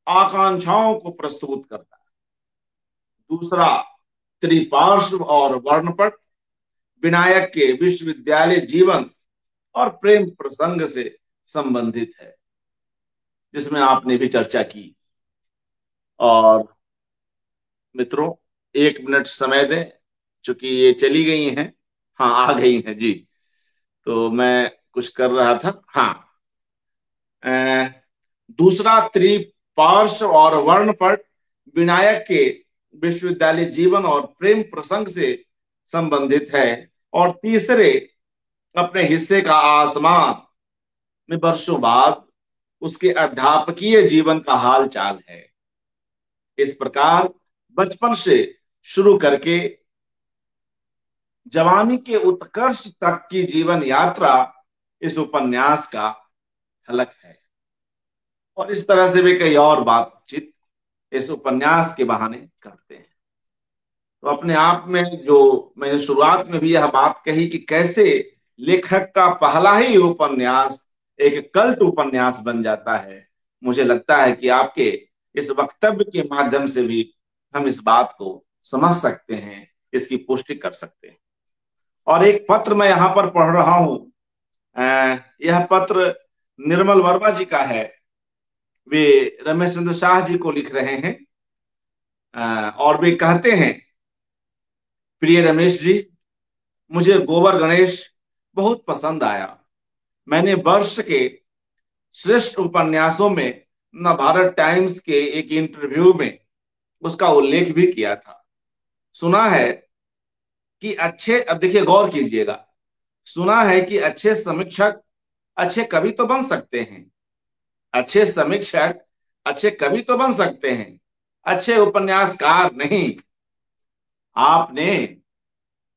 आकांक्षाओं को प्रस्तुत करता है। दूसरा त्रिपार्श्व और वर्णपट, विनायक के विश्वविद्यालय जीवन और प्रेम प्रसंग से संबंधित है, जिसमें आपने भी चर्चा की। और मित्रों 1 मिनट समय दें, चूंकि ये चली गई हैं। हाँ, आ गई हैं जी। तो मैं कुछ कर रहा था। हाँ, दूसरा त्रिपार्श्व और वर्णपट विनायक के विश्वविद्यालय जीवन और प्रेम प्रसंग से संबंधित है। और तीसरे अपने हिस्से का आसमान में वर्षों बाद उसके अध्यापकीय जीवन का हाल चाल है। इस प्रकार बचपन से शुरू करके जवानी के उत्कर्ष तक की जीवन यात्रा इस उपन्यास का झलक है। और इस तरह से वे कई और बातचीत इस उपन्यास के बहाने करते हैं। तो अपने आप में जो मैंने शुरुआत में भी यह बात कही कि कैसे लेखक का पहला ही उपन्यास एक कल्ट उपन्यास बन जाता है, मुझे लगता है कि आपके इस वक्तव्य के माध्यम से भी हम इस बात को समझ सकते हैं, इसकी पुष्टि कर सकते हैं। और एक पत्र मैं यहाँ पर पढ़ रहा हूं। यह पत्र निर्मल वर्मा जी का है। वे रमेश चंद्र शाह जी को लिख रहे हैं और वे कहते हैं, प्रिय रमेश जी, मुझे गोबर गणेश बहुत पसंद आया। मैंने वर्ष के श्रेष्ठ उपन्यासों में नवभारत टाइम्स के एक इंटरव्यू में उसका उल्लेख भी किया था। सुना है कि अच्छे, अब देखिए गौर कीजिएगा, सुना है कि अच्छे समीक्षक अच्छे कवि तो बन सकते हैं, अच्छे समीक्षक अच्छे कवि तो बन सकते हैं, अच्छे उपन्यासकार नहीं। आपने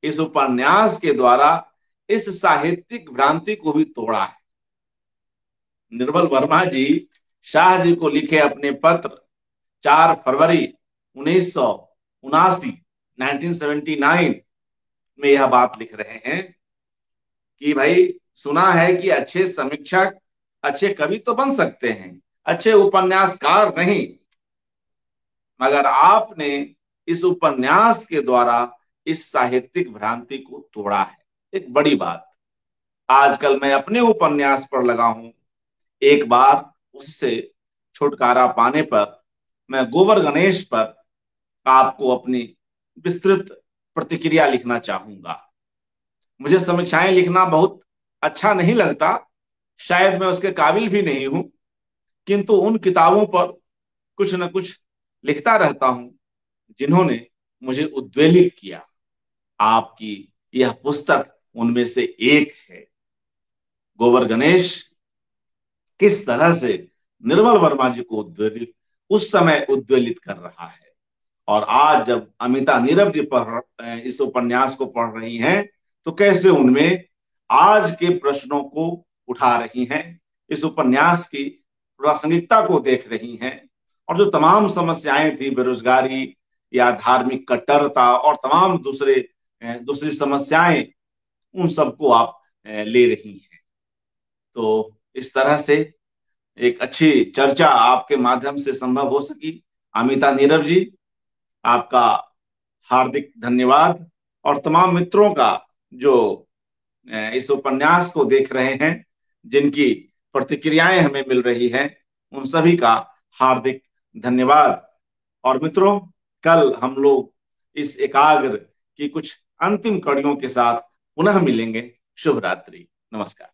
इस उपन्यास के द्वारा इस साहित्यिक भ्रांति को भी तोड़ा है। निर्मल वर्मा जी शाह जी को लिखे अपने पत्र 4 फरवरी 1979 में यह बात लिख रहे हैं कि भाई, सुना है कि अच्छे समीक्षक अच्छे कवि तो बन सकते हैं, अच्छे उपन्यासकार नहीं, मगर आपने इस उपन्यास के द्वारा इस साहित्यिक भ्रांति को तोड़ा है। एक बड़ी बात। आजकल मैं अपने उपन्यास पर लगा हूं, एक बार उससे छुटकारा पाने पर मैं गोबर गणेश पर आपको अपनी विस्तृत प्रतिक्रिया लिखना चाहूंगा। मुझे समीक्षाएं लिखना बहुत अच्छा नहीं लगता, शायद मैं उसके काबिल भी नहीं हूं, किंतु उन किताबों पर कुछ न कुछ लिखता रहता हूं जिन्होंने मुझे उद्वेलित किया। आपकी यह पुस्तक उनमें से एक है। गोबर गणेश किस तरह से निर्मल वर्मा जी को उस समय उद्वेलित कर रहा है, और आज जब अमिता नीरव जी इस उपन्यास को पढ़ रही हैं तो कैसे उनमें आज के प्रश्नों को उठा रही हैं, इस उपन्यास की प्रासंगिकता को देख रही हैं, और जो तमाम समस्याएं थी, बेरोजगारी या धार्मिक कट्टरता और तमाम दूसरी समस्याएं, उन सबको आप ले रही हैं। तो इस तरह से एक अच्छी चर्चा आपके माध्यम से संभव हो सकी। अमिता नीरव जी, आपका हार्दिक धन्यवाद, और तमाम मित्रों का जो इस उपन्यास को देख रहे हैं, जिनकी प्रतिक्रियाएं हमें मिल रही हैं, उन सभी का हार्दिक धन्यवाद। और मित्रों, कल हम लोग इस एकाग्र की कुछ अंतिम कड़ियों के साथ पुनः मिलेंगे। शुभ रात्रि, नमस्कार।